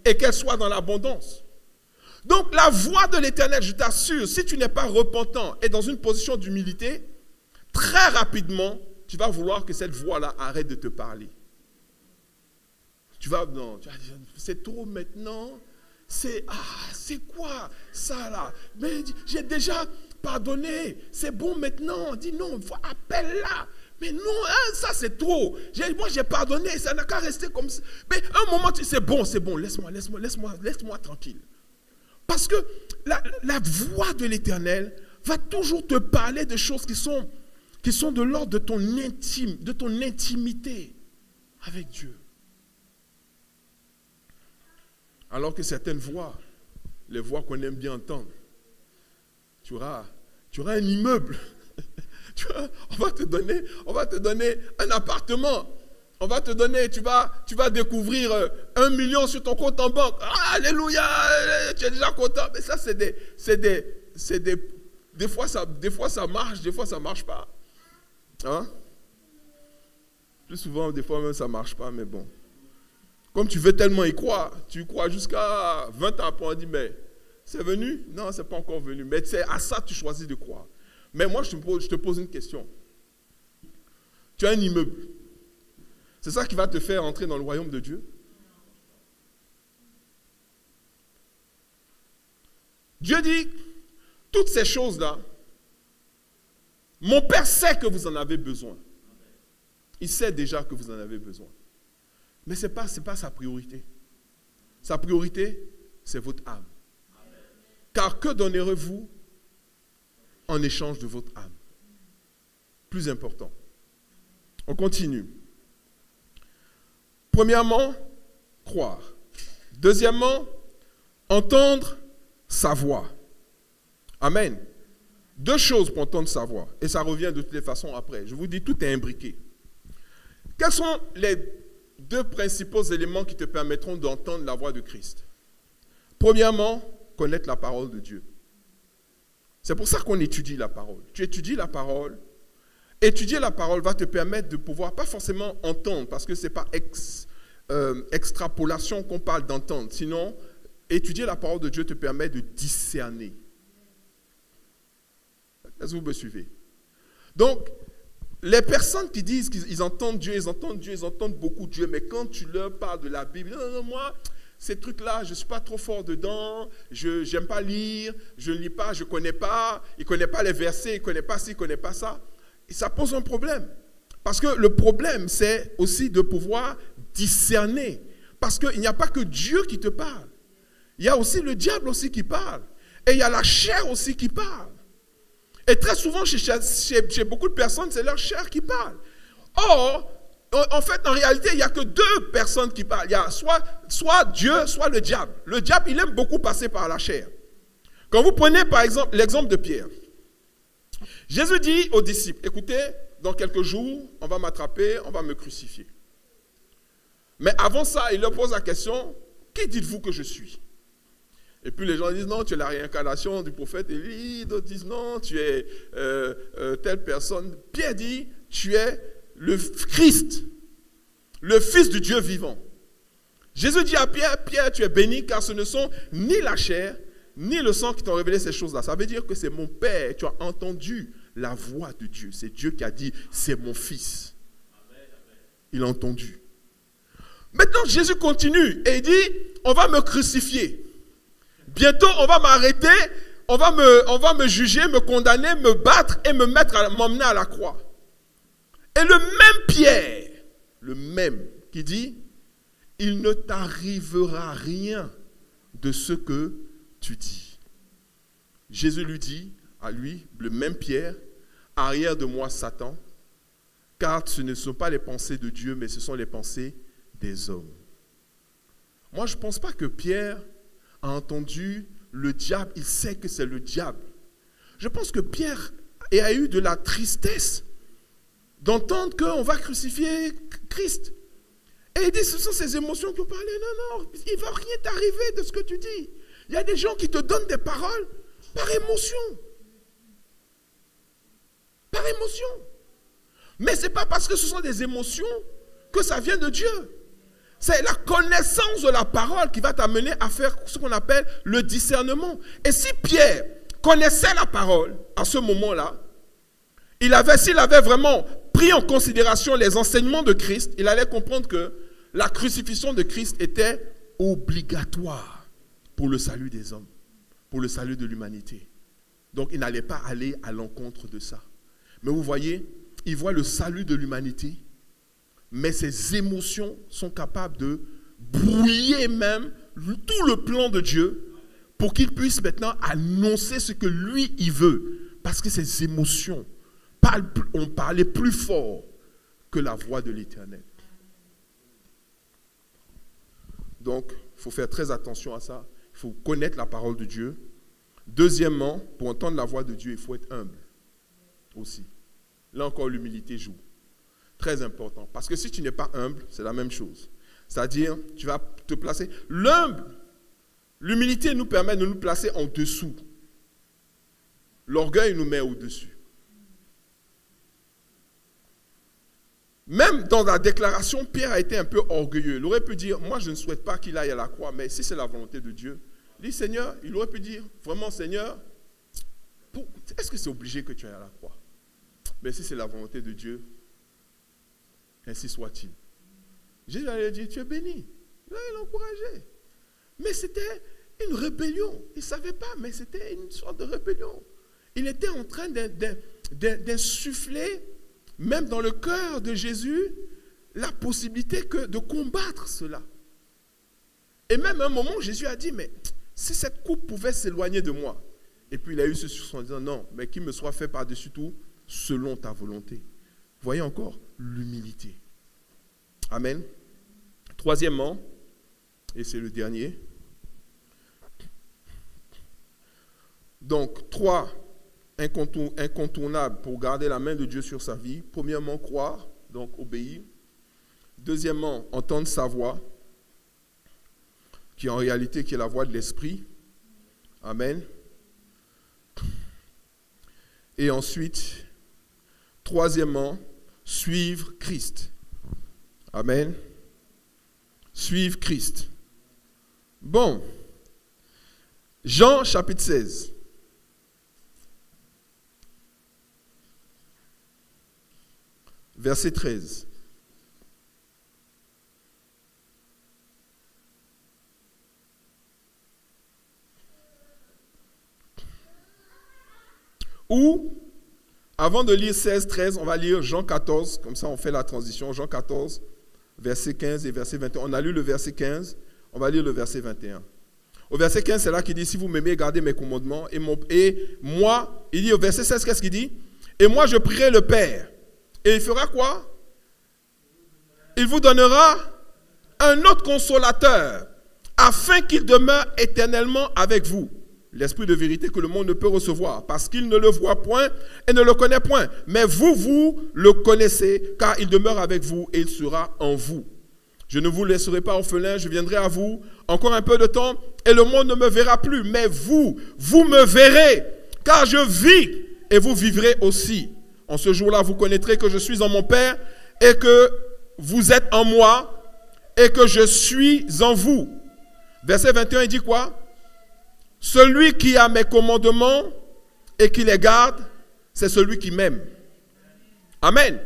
S1: et qu'elle soit dans l'abondance. Donc la voix de l'Éternel, je t'assure, si tu n'es pas repentant et dans une position d'humilité, très rapidement, tu vas vouloir que cette voix-là arrête de te parler. Tu vas dire, c'est trop maintenant. C'est quoi ça là? Mais j'ai déjà pardonné. C'est bon maintenant. Dis non, appelle-la. Mais non, ça c'est trop. Moi j'ai pardonné, ça n'a qu'à rester comme ça. Mais un moment, c'est bon, laisse-moi tranquille. Parce que la voix de l'Éternel va toujours te parler de choses qui sont de l'ordre de ton intimité avec Dieu. Alors que certaines voix, les voix qu'on aime bien entendre, tu auras un immeuble. On va te donner un appartement. On va te donner, tu vas découvrir 1 million sur ton compte en banque. Ah, alléluia, tu es déjà content. Mais ça, des fois ça marche, des fois ça ne marche pas. Hein? Plus souvent, des fois même ça ne marche pas, mais bon. Comme tu veux tellement y croire, tu crois jusqu'à 20 ans après, on dit, mais c'est venu? Non, ce n'est pas encore venu. Mais c'est à ça que tu choisis de croire. Mais moi, je te pose une question. Tu as un immeuble. C'est ça qui va te faire entrer dans le royaume de Dieu? Dieu dit, toutes ces choses-là, mon Père sait que vous en avez besoin. Il sait déjà que vous en avez besoin. Mais ce n'est pas sa priorité. Sa priorité, c'est votre âme. Car que donnerez-vous en échange de votre âme? Plus important. On continue. premièrement, croire. Deuxièmement, entendre sa voix. Amen. Deux choses pour entendre sa voix. Et ça revient de toutes les façons après. Je vous dis, tout est imbriqué. Quels sont les deux principaux éléments qui te permettront d'entendre la voix de Christ? Premièrement, connaître la parole de Dieu. C'est pour ça qu'on étudie la parole. Tu étudies la parole. Étudier la parole va te permettre de pouvoir, pas forcément entendre, parce que ce n'est pas extrapolation qu'on parle d'entendre. Sinon, étudier la parole de Dieu te permet de discerner. Est-ce que vous me suivez? Donc, les personnes qui disent qu'ils entendent Dieu, ils entendent beaucoup Dieu, mais quand tu leur parles de la Bible, non, moi, ces trucs-là, je ne suis pas trop fort dedans, je n'aime pas lire, je ne lis pas, je ne connais pas, il ne connaît pas les versets, il ne connaît pas ci, il ne connaît pas ça. Et ça pose un problème. Parce que le problème, c'est aussi de pouvoir discerner. Parce qu'il n'y a pas que Dieu qui te parle. Il y a aussi le diable aussi qui parle. Et il y a la chair aussi qui parle. Et très souvent, chez beaucoup de personnes, c'est leur chair qui parle. Or, en fait, en réalité, il n'y a que deux personnes qui parlent. Il y a soit Dieu, soit le diable. Le diable, il aime beaucoup passer par la chair. Quand vous prenez, par exemple, l'exemple de Pierre. Jésus dit aux disciples, écoutez, dans quelques jours, on va m'attraper, on va me crucifier. Mais avant ça, il leur pose la question, qui dites-vous que je suis? Et puis les gens disent, non, tu es la réincarnation du prophète Élie. D'autres disent, non, tu es telle personne. Pierre dit, tu es le Christ, le Fils du Dieu vivant. Jésus dit à Pierre, Pierre, tu es béni, car ce ne sont ni la chair, ni le sang qui t'ont révélé ces choses-là. Ça veut dire que c'est mon Père. Tu as entendu la voix de Dieu. C'est Dieu qui a dit, c'est mon Fils. Il a entendu. Maintenant, Jésus continue et il dit, on va me crucifier. Bientôt, on va m'arrêter, on va me juger, me condamner, me battre et m'emmener à la croix. Et le même Pierre, le même, qui dit, il ne t'arrivera rien de ce que tu dis. Jésus lui dit, à lui, le même Pierre, arrière de moi Satan, car ce ne sont pas les pensées de Dieu, mais ce sont les pensées des hommes. Moi, je ne pense pas que Pierre a entendu le diable, il sait que c'est le diable. Je pense que Pierre a eu de la tristesse d'entendre qu'on va crucifier Christ. Et il dit, ce sont ces émotions qui ont parlé. Non, il ne va rien t'arriver de ce que tu dis. Il y a des gens qui te donnent des paroles par émotion. Par émotion. Mais ce n'est pas parce que ce sont des émotions que ça vient de Dieu. C'est la connaissance de la parole qui va t'amener à faire ce qu'on appelle le discernement. Et si Pierre connaissait la parole à ce moment-là, s'il avait vraiment pris en considération les enseignements de Christ, il allait comprendre que la crucifixion de Christ était obligatoire pour le salut des hommes, pour le salut de l'humanité. Donc il n'allait pas aller à l'encontre de ça. Mais vous voyez, il voit le salut de l'humanité, mais ses émotions sont capables de brouiller même tout le plan de Dieu pour qu'il puisse maintenant annoncer ce que lui, il veut. Parce que ses émotions ont parlé plus fort que la voix de l'Éternel. Donc, il faut faire très attention à ça. Il faut connaître la parole de Dieu. Deuxièmement, pour entendre la voix de Dieu, il faut être humble aussi. Là encore, l'humilité joue. Très important. Parce que si tu n'es pas humble, c'est la même chose. C'est-à-dire, tu vas te placer. L'humilité nous permet de nous placer en dessous. L'orgueil nous met au-dessus. Même dans la déclaration, Pierre a été un peu orgueilleux. Il aurait pu dire, moi je ne souhaite pas qu'il aille à la croix, mais si c'est la volonté de Dieu, il dit, Seigneur, il aurait pu dire, vraiment Seigneur, est-ce que c'est obligé que tu ailles à la croix? Mais si c'est la volonté de Dieu, ainsi soit-il. Jésus allait dire, tu es béni. Là, il l'encourageait. Mais c'était une rébellion. Il ne savait pas, mais c'était une sorte de rébellion. Il était en train d'insuffler, même dans le cœur de Jésus, la possibilité de combattre cela. Et même à un moment, Jésus a dit, mais si cette coupe pouvait s'éloigner de moi. Et puis il a eu ce sursaut en disant, non, mais qu'il me soit fait par-dessus tout, selon ta volonté. Voyez encore l'humilité. Amen. Troisièmement, et c'est le dernier. Donc, 3 incontournables pour garder la main de Dieu sur sa vie. Premièrement, croire, donc obéir. Deuxièmement, entendre sa voix, qui en réalité qui est la voix de l'Esprit. Amen. Et ensuite, troisièmement, suivre Christ. Amen. Suivre Christ. Bon. Jean chapitre 16. Verset 13. Ou, avant de lire 16, 13, on va lire Jean 14, comme ça on fait la transition. Jean 14, verset 15 et verset 21. On a lu le verset 15, on va lire le verset 21. Au verset 15, c'est là qu'il dit, si vous m'aimez, gardez mes commandements. Et moi, il dit au verset 16, qu'est-ce qu'il dit? Et moi, je prierai le Père. Et il fera quoi? Il vous donnera un autre consolateur, afin qu'il demeure éternellement avec vous. L'esprit de vérité que le monde ne peut recevoir, parce qu'il ne le voit point et ne le connaît point. Mais vous, vous le connaissez, car il demeure avec vous et il sera en vous. Je ne vous laisserai pas orphelin, je viendrai à vous encore un peu de temps, et le monde ne me verra plus. Mais vous, vous me verrez, car je vis, et vous vivrez aussi. En ce jour-là, vous connaîtrez que je suis en mon Père, et que vous êtes en moi, et que je suis en vous. Verset 21, il dit quoi? Celui qui a mes commandements et qui les garde, c'est celui qui m'aime. Amen.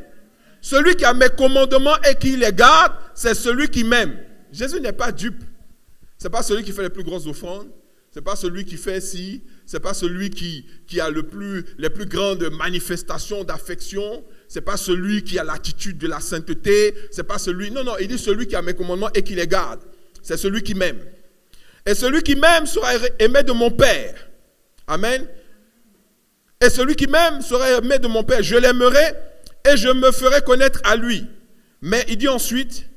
S1: Celui qui a mes commandements et qui les garde, c'est celui qui m'aime. Jésus n'est pas dupe. Ce n'est pas celui qui fait les plus grosses offrandes. Ce n'est pas celui qui fait ci. Ce n'est pas celui qui a les plus grandes manifestations d'affection. Ce n'est pas celui qui a l'attitude de la sainteté. Ce n'est pas celui... Non, il dit celui qui a mes commandements et qui les garde. C'est celui qui m'aime. Et celui qui m'aime sera aimé de mon Père. Amen. Et celui qui m'aime sera aimé de mon Père. Je l'aimerai et je me ferai connaître à lui. Mais il dit ensuite,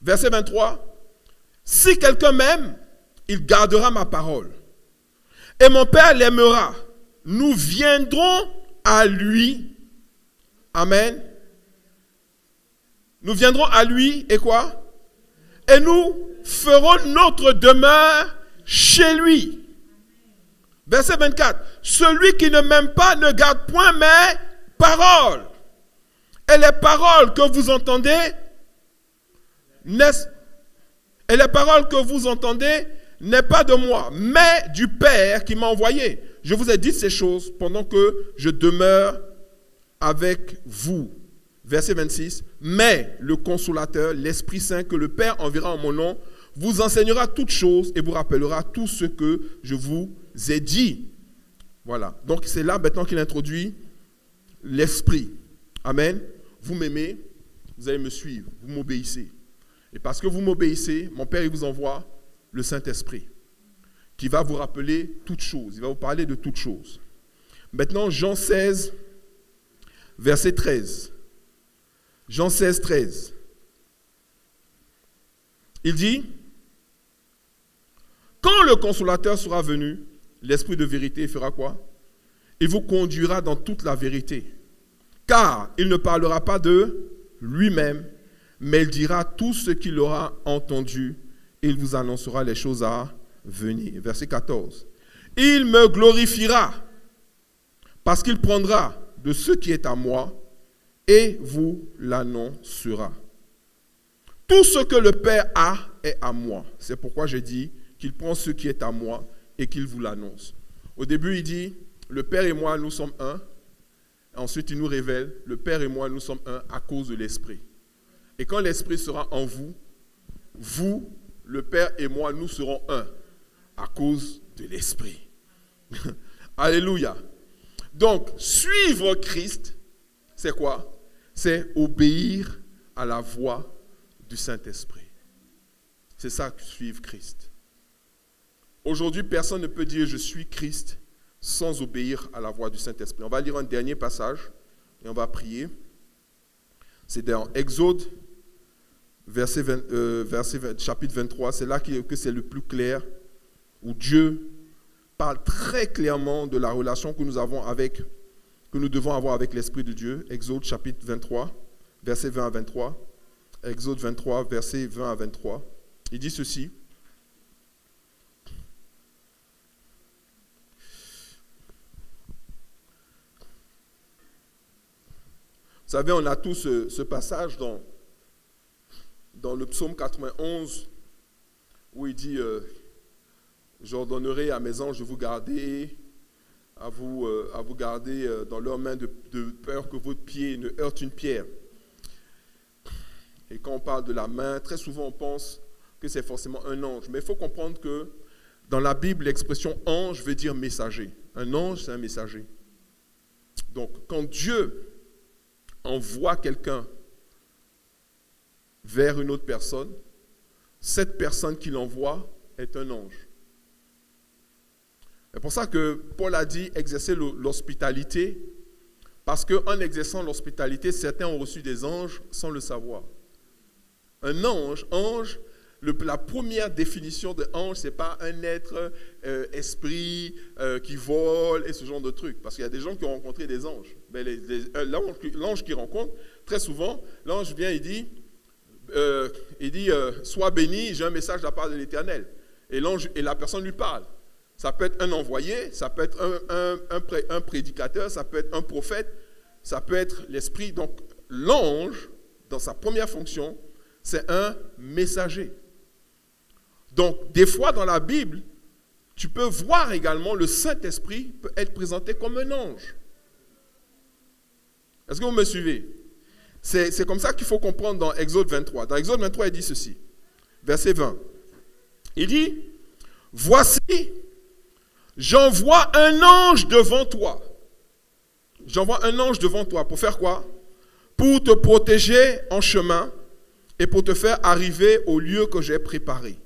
S1: verset 23, si quelqu'un m'aime, il gardera ma parole. Et mon Père l'aimera. Nous viendrons à lui. Amen. Nous viendrons à lui et quoi? Et nous ferons notre demeure chez lui. Verset 24. Celui qui ne m'aime pas ne garde point mes paroles. Et les paroles que vous entendez, n'est pas de moi, mais du Père qui m'a envoyé. Je vous ai dit ces choses pendant que je demeure avec vous. Verset 26, mais le consolateur, l'Esprit Saint que le Père enverra en mon nom, vous enseignera toutes choses et vous rappellera tout ce que je vous ai dit. Voilà. Donc c'est là maintenant qu'il introduit l'Esprit. Amen. Vous m'aimez, vous allez me suivre, vous m'obéissez. Et parce que vous m'obéissez, mon Père il vous envoie le Saint-Esprit qui va vous rappeler toutes choses. Il va vous parler de toutes choses. Maintenant, Jean 16, verset 13. Jean 16, 13. Il dit, quand le consolateur sera venu, l'Esprit de vérité fera quoi? Il vous conduira dans toute la vérité. Car il ne parlera pas de lui-même, mais il dira tout ce qu'il aura entendu et il vous annoncera les choses à venir. Verset 14. Il me glorifiera parce qu'il prendra de ce qui est à moi et vous l'annoncera. Tout ce que le Père a est à moi. C'est pourquoi je dis qu'il prend ce qui est à moi et qu'il vous l'annonce. Au début, il dit, le Père et moi, nous sommes un. Ensuite, il nous révèle, le Père et moi, nous sommes un à cause de l'Esprit. Et quand l'Esprit sera en vous, vous, le Père et moi, nous serons un à cause de l'Esprit. Alléluia. Donc, suivre Christ, c'est quoi? C'est obéir à la voix du Saint-Esprit. C'est ça que suivre Christ. Aujourd'hui, personne ne peut dire « je suis Christ » sans obéir à la voix du Saint-Esprit. On va lire un dernier passage, et on va prier. C'est dans Exode, chapitre 23, c'est là que c'est le plus clair, où Dieu parle très clairement de la relation que nous devons avoir avec l'Esprit de Dieu. Exode chapitre 23, versets 20 à 23. Exode 23, versets 20 à 23. Il dit ceci. Vous savez, on a tous ce passage dans le psaume 91 où il dit j'ordonnerai à mes anges de vous garder, à vous garder dans leurs mains de peur que votre pied ne heurte une pierre. Et quand on parle de la main, très souvent on pense que c'est forcément un ange. Mais il faut comprendre que dans la Bible, l'expression ange veut dire messager. Un ange, c'est un messager. Donc, quand Dieu envoie quelqu'un vers une autre personne, cette personne qu'il envoie est un ange. C'est pour ça que Paul a dit exercer l'hospitalité, parce qu'en exerçant l'hospitalité, certains ont reçu des anges sans le savoir. Un ange, la première définition de ange, ce n'est pas un être esprit qui vole et ce genre de trucs. Parce qu'il y a des gens qui ont rencontré des anges. Mais l'ange qu'ils rencontrent, très souvent, l'ange vient et dit sois béni, j'ai un message de la part de l'Éternel. Et la personne lui parle. Ça peut être un envoyé, ça peut être un prédicateur, ça peut être un prophète, ça peut être l'esprit. Donc l'ange, dans sa première fonction, c'est un messager. Donc, des fois dans la Bible, tu peux voir également le Saint-Esprit peut être présenté comme un ange. Est-ce que vous me suivez? C'est comme ça qu'il faut comprendre dans Exode 23. Dans Exode 23, il dit ceci, verset 20. Il dit, « Voici, j'envoie un ange devant toi. » J'envoie un ange devant toi. Pour faire quoi? Pour te protéger en chemin et pour te faire arriver au lieu que j'ai préparé.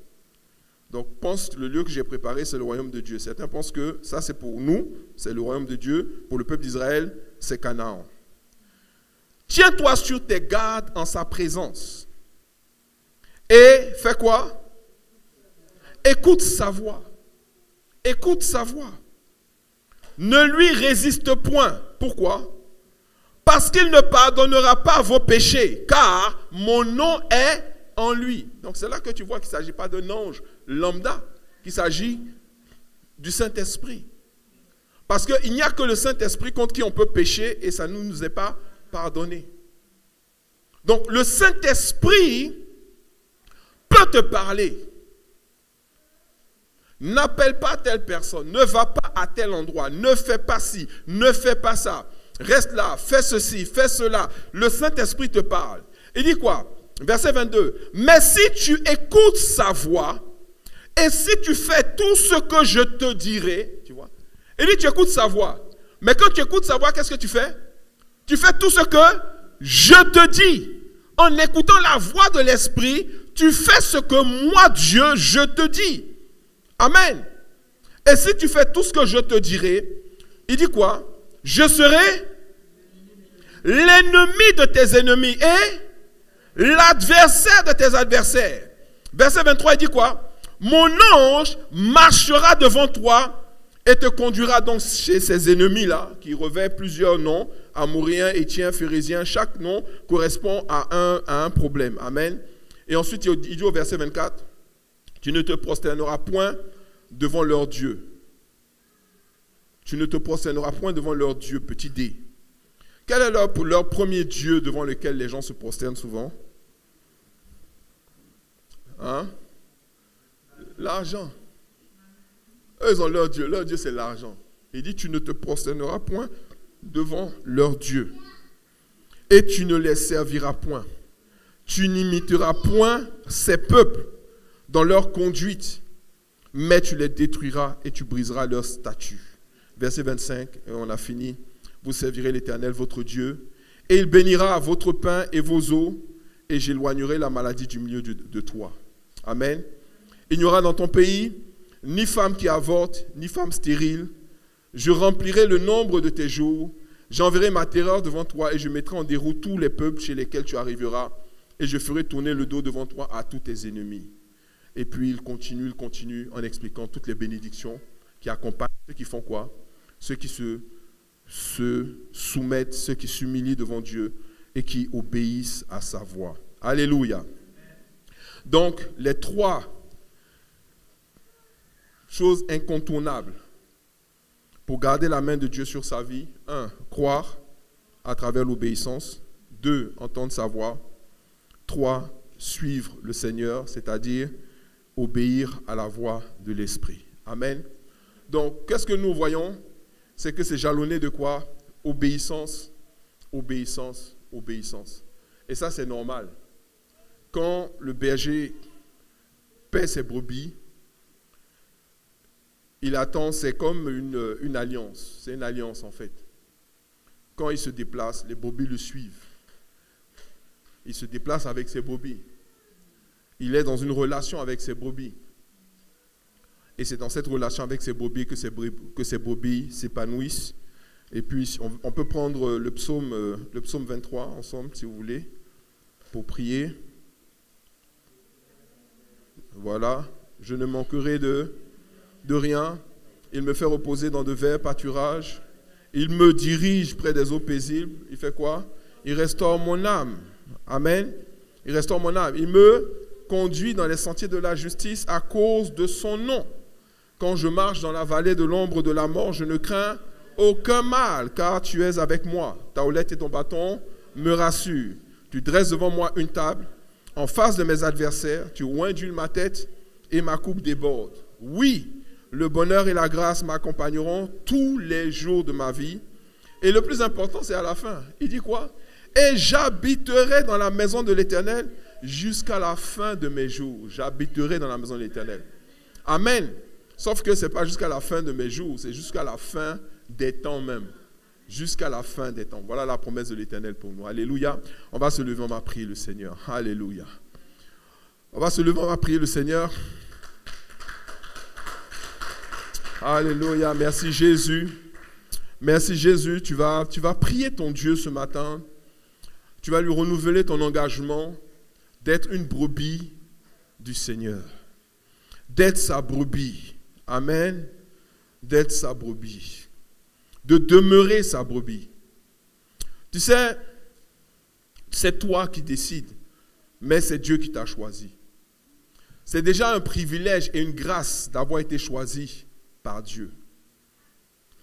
S1: Donc, pense le lieu que j'ai préparé, c'est le royaume de Dieu. Certains pensent que ça, c'est pour nous, c'est le royaume de Dieu. Pour le peuple d'Israël, c'est Canaan. Tiens-toi sur tes gardes en sa présence. Et fais quoi? Écoute sa voix. Écoute sa voix. Ne lui résiste point. Pourquoi? Parce qu'il ne pardonnera pas vos péchés, car mon nom est en lui. Donc c'est là que tu vois qu'il ne s'agit pas d'un ange lambda, qu'il s'agit du Saint-Esprit. Parce qu'il n'y a que le Saint-Esprit contre qui on peut pécher et ça ne nous est pas pardonné. Donc le Saint-Esprit peut te parler. N'appelle pas telle personne, ne va pas à tel endroit, ne fais pas ci, ne fais pas ça. Reste là, fais ceci, fais cela. Le Saint-Esprit te parle. Il dit quoi? Verset 22. Mais si tu écoutes sa voix, et si tu fais tout ce que je te dirai, tu vois. Il dit tu écoutes sa voix. Mais quand tu écoutes sa voix, qu'est-ce que tu fais? Tu fais tout ce que je te dis. En écoutant la voix de l'Esprit, tu fais ce que moi, Dieu, je te dis. Amen. Et si tu fais tout ce que je te dirai, il dit quoi? Je serai l'ennemi de tes ennemis et l'adversaire de tes adversaires. Verset 23, il dit quoi? Mon ange marchera devant toi et te conduira donc chez ces ennemis-là, qui revêtent plusieurs noms, Amoréens, Étiens, Phérésiens. Chaque nom correspond à un problème. Amen. Et ensuite, il dit au verset 24, tu ne te prosterneras point devant leur Dieu. Tu ne te prosterneras point devant leur Dieu, petit d. Quel est leur premier Dieu devant lequel les gens se prosternent souvent? Hein? L'argent. Eux, ils ont leur Dieu. Leur Dieu, c'est l'argent. Il dit, tu ne te prosterneras point devant leur Dieu. Et tu ne les serviras point. Tu n'imiteras point ces peuples dans leur conduite, mais tu les détruiras et tu briseras leurs statuts. Verset 25, et on a fini. Vous servirez l'Éternel, votre Dieu, et il bénira votre pain et vos eaux, et j'éloignerai la maladie du milieu de toi. Amen. Il n'y aura dans ton pays ni femme qui avorte, ni femme stérile. Je remplirai le nombre de tes jours, J'enverrai ma terreur devant toi et je mettrai en déroute tous les peuples chez lesquels tu arriveras et je ferai tourner le dos devant toi à tous tes ennemis. Et puis il continue en expliquant toutes les bénédictions qui accompagnent ceux qui font quoi? Ceux qui se soumettent, ceux qui s'humilient devant Dieu et qui obéissent à sa voix. Alléluia. Donc, les 3 choses incontournables pour garder la main de Dieu sur sa vie. 1, croire à travers l'obéissance. 2, entendre sa voix. 3, suivre le Seigneur, c'est-à-dire obéir à la voix de l'Esprit. Amen. Donc, qu'est-ce que nous voyons? C'est que c'est jalonné de quoi? Obéissance, obéissance, obéissance. Et ça, c'est normal. Quand le berger paie ses brebis, il attend, c'est comme une alliance. C'est une alliance en fait. Quand il se déplace, les brebis le suivent. Il se déplace avec ses brebis. Il est dans une relation avec ses brebis. Et c'est dans cette relation avec ses brebis que ces brebis s'épanouissent. Et puis, on peut prendre le psaume 23 ensemble, si vous voulez, pour prier. Voilà. Je ne manquerai de rien. Il me fait reposer dans de verts pâturages. Il me dirige près des eaux paisibles. Il fait quoi? Il restaure mon âme. Amen. Il restaure mon âme. Il me conduit dans les sentiers de la justice à cause de son nom. Quand je marche dans la vallée de l'ombre de la mort, je ne crains aucun mal, car tu es avec moi. Ta houlette et ton bâton me rassurent. Tu dresses devant moi une table, en face de mes adversaires. Tu oins d'huile ma tête et ma coupe déborde. Oui, le bonheur et la grâce m'accompagneront tous les jours de ma vie. Et le plus important, c'est à la fin. Il dit quoi? Et j'habiterai dans la maison de l'Éternel jusqu'à la fin de mes jours. J'habiterai dans la maison de l'Éternel. Amen. Sauf que ce n'est pas jusqu'à la fin de mes jours, c'est jusqu'à la fin des temps même. Jusqu'à la fin des temps. Voilà la promesse de l'Éternel pour nous. Alléluia. On va se lever, on va prier le Seigneur. Alléluia. On va se lever, on va prier le Seigneur. Alléluia. Merci Jésus. Merci Jésus. Tu vas prier ton Dieu ce matin. Tu vas lui renouveler ton engagement d'être une brebis du Seigneur. D'être sa brebis. Amen. D'être sa brebis. De demeurer sa brebis. Tu sais, c'est toi qui décides, mais c'est Dieu qui t'a choisi. C'est déjà un privilège et une grâce d'avoir été choisi par Dieu.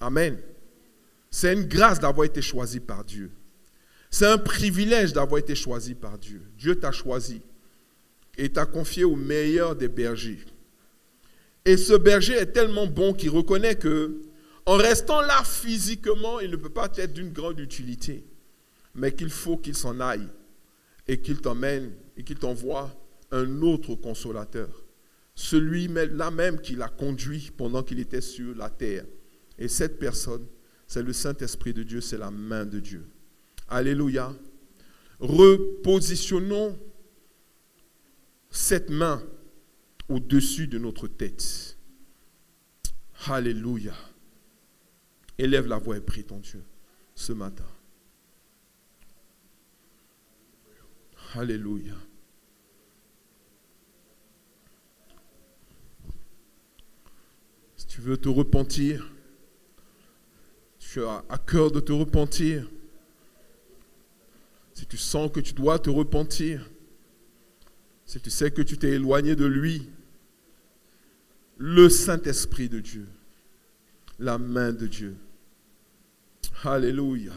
S1: Amen. C'est une grâce d'avoir été choisi par Dieu. C'est un privilège d'avoir été choisi par Dieu. Dieu t'a choisi et t'a confié au meilleur des bergers. Et ce berger est tellement bon qu'il reconnaît que, en restant là physiquement, il ne peut pas être d'une grande utilité, mais qu'il faut qu'il s'en aille et qu'il t'emmène et qu'il t'envoie un autre consolateur. Celui-là même qui l'a conduit pendant qu'il était sur la terre. Et cette personne, c'est le Saint-Esprit de Dieu, c'est la main de Dieu. Alléluia. Repositionnons cette main au-dessus de notre tête. Alléluia. Élève la voix et prie ton Dieu ce matin. Alléluia. Si tu veux te repentir, tu as à cœur de te repentir. Si tu sens que tu dois te repentir, si tu sais que tu t'es éloigné de lui, le Saint-Esprit de Dieu, la main de Dieu. Alléluia.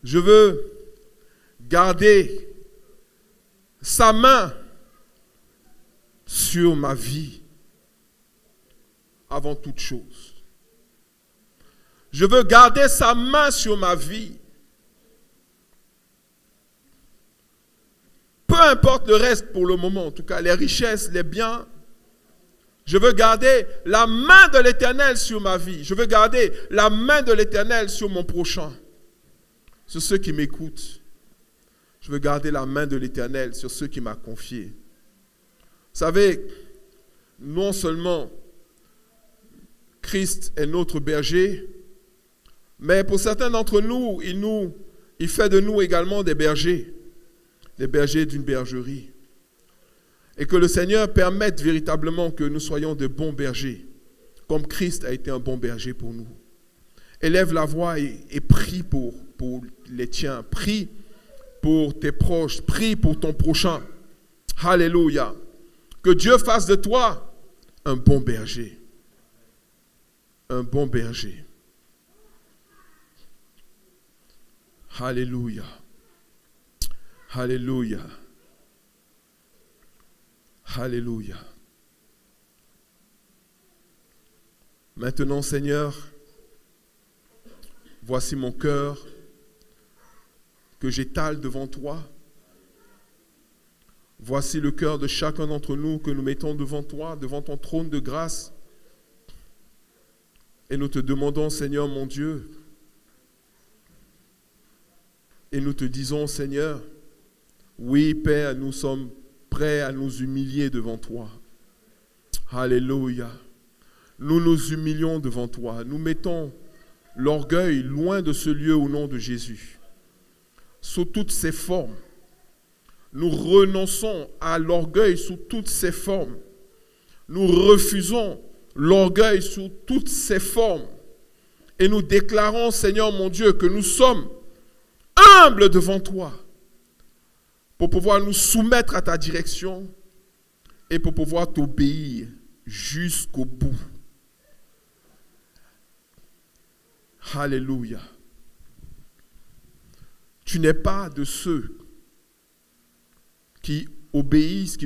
S1: Je veux garder sa main sur ma vie avant toute chose. Je veux garder sa main sur ma vie. Peu importe le reste pour le moment, en tout cas les richesses, les biens. Je veux garder la main de l'Éternel sur ma vie. Je veux garder la main de l'Éternel sur mon prochain, sur ceux qui m'écoutent. Je veux garder la main de l'Éternel sur ceux qui m'ont confié. Vous savez, non seulement Christ est notre berger, mais pour certains d'entre nous, il fait de nous également des bergers d'une bergerie. Et que le Seigneur permette véritablement que nous soyons de bons bergers, comme Christ a été un bon berger pour nous. Élève la voix et prie pour les tiens, prie pour tes proches, prie pour ton prochain. Alléluia. Que Dieu fasse de toi un bon berger. Un bon berger. Alléluia. Alléluia. Alléluia. Maintenant, Seigneur, voici mon cœur que j'étale devant toi. Voici le cœur de chacun d'entre nous que nous mettons devant toi, devant ton trône de grâce. Et nous te demandons, Seigneur mon Dieu, et nous te disons, Seigneur, oui, Père, nous sommes prêts à nous humilier devant toi. Alléluia. Nous nous humilions devant toi. Nous mettons l'orgueil loin de ce lieu au nom de Jésus. Sous toutes ses formes. Nous renonçons à l'orgueil sous toutes ses formes. Nous refusons l'orgueil sous toutes ses formes. Et nous déclarons, Seigneur mon Dieu, que nous sommes humbles devant toi pour pouvoir nous soumettre à ta direction et pour pouvoir t'obéir jusqu'au bout. Alléluia. Tu n'es pas de ceux qui n'obéissent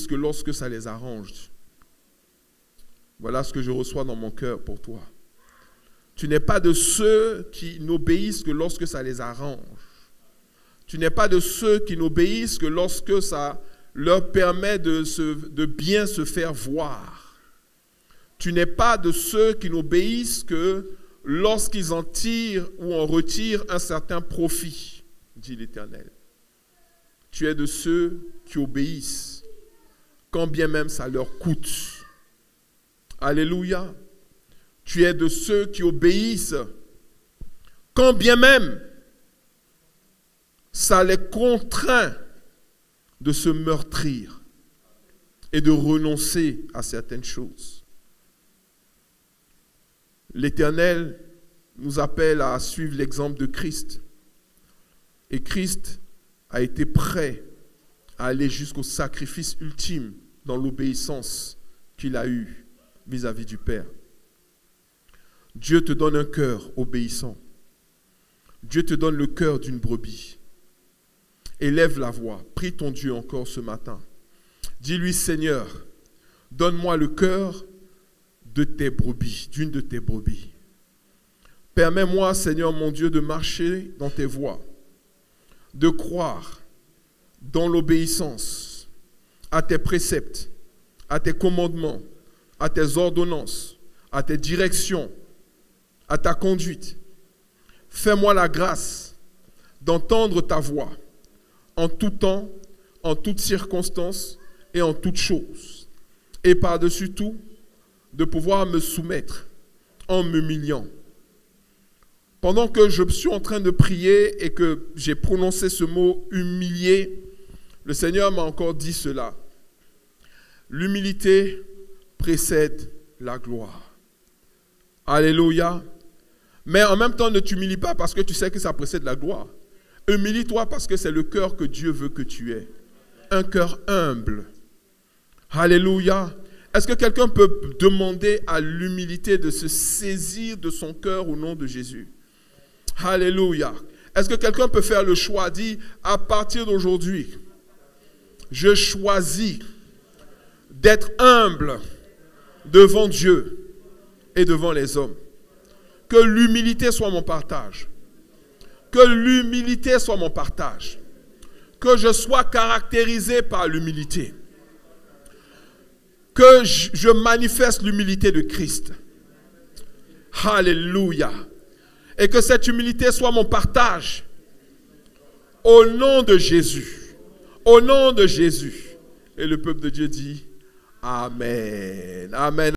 S1: que lorsque ça les arrange. Voilà ce que je reçois dans mon cœur pour toi. Tu n'es pas de ceux qui n'obéissent que lorsque ça les arrange. Tu n'es pas de ceux qui n'obéissent que lorsque ça leur permet de bien se faire voir. Tu n'es pas de ceux qui n'obéissent que lorsqu'ils en tirent ou en retirent un certain profit, dit l'Éternel. Tu es de ceux qui obéissent, quand bien même ça leur coûte. Alléluia. Tu es de ceux qui obéissent, quand bien même ça les contraint de se meurtrir et de renoncer à certaines choses. L'Éternel nous appelle à suivre l'exemple de Christ. Et Christ a été prêt à aller jusqu'au sacrifice ultime dans l'obéissance qu'il a eue vis-à-vis du Père. Dieu te donne un cœur obéissant. Dieu te donne le cœur d'une brebis. Élève la voix, prie ton Dieu encore ce matin. Dis-lui, Seigneur, donne-moi le cœur de tes brebis, d'une de tes brebis. Permets-moi, Seigneur mon Dieu, de marcher dans tes voies, de croire dans l'obéissance à tes préceptes, à tes commandements, à tes ordonnances, à tes directions, à ta conduite. Fais-moi la grâce d'entendre ta voix en tout temps, en toutes circonstances et en toutes choses. Et par-dessus tout, de pouvoir me soumettre en m'humiliant. Pendant que je suis en train de prier et que j'ai prononcé ce mot « humilier », le Seigneur m'a encore dit cela. L'humilité précède la gloire. Alléluia. Mais en même temps, ne t'humilie pas parce que tu sais que ça précède la gloire. Humilie-toi parce que c'est le cœur que Dieu veut que tu aies. Un cœur humble. Alléluia. Est-ce que quelqu'un peut demander à l'humilité de se saisir de son cœur au nom de Jésus? Alléluia. Est-ce que quelqu'un peut faire le choix, dit, à partir d'aujourd'hui, je choisis d'être humble devant Dieu et devant les hommes. Que l'humilité soit mon partage. Que l'humilité soit mon partage. Que je sois caractérisé par l'humilité. Que je manifeste l'humilité de Christ. Alléluia. Et que cette humilité soit mon partage. Au nom de Jésus. Au nom de Jésus. Et le peuple de Dieu dit,
S2: Amen. Amen.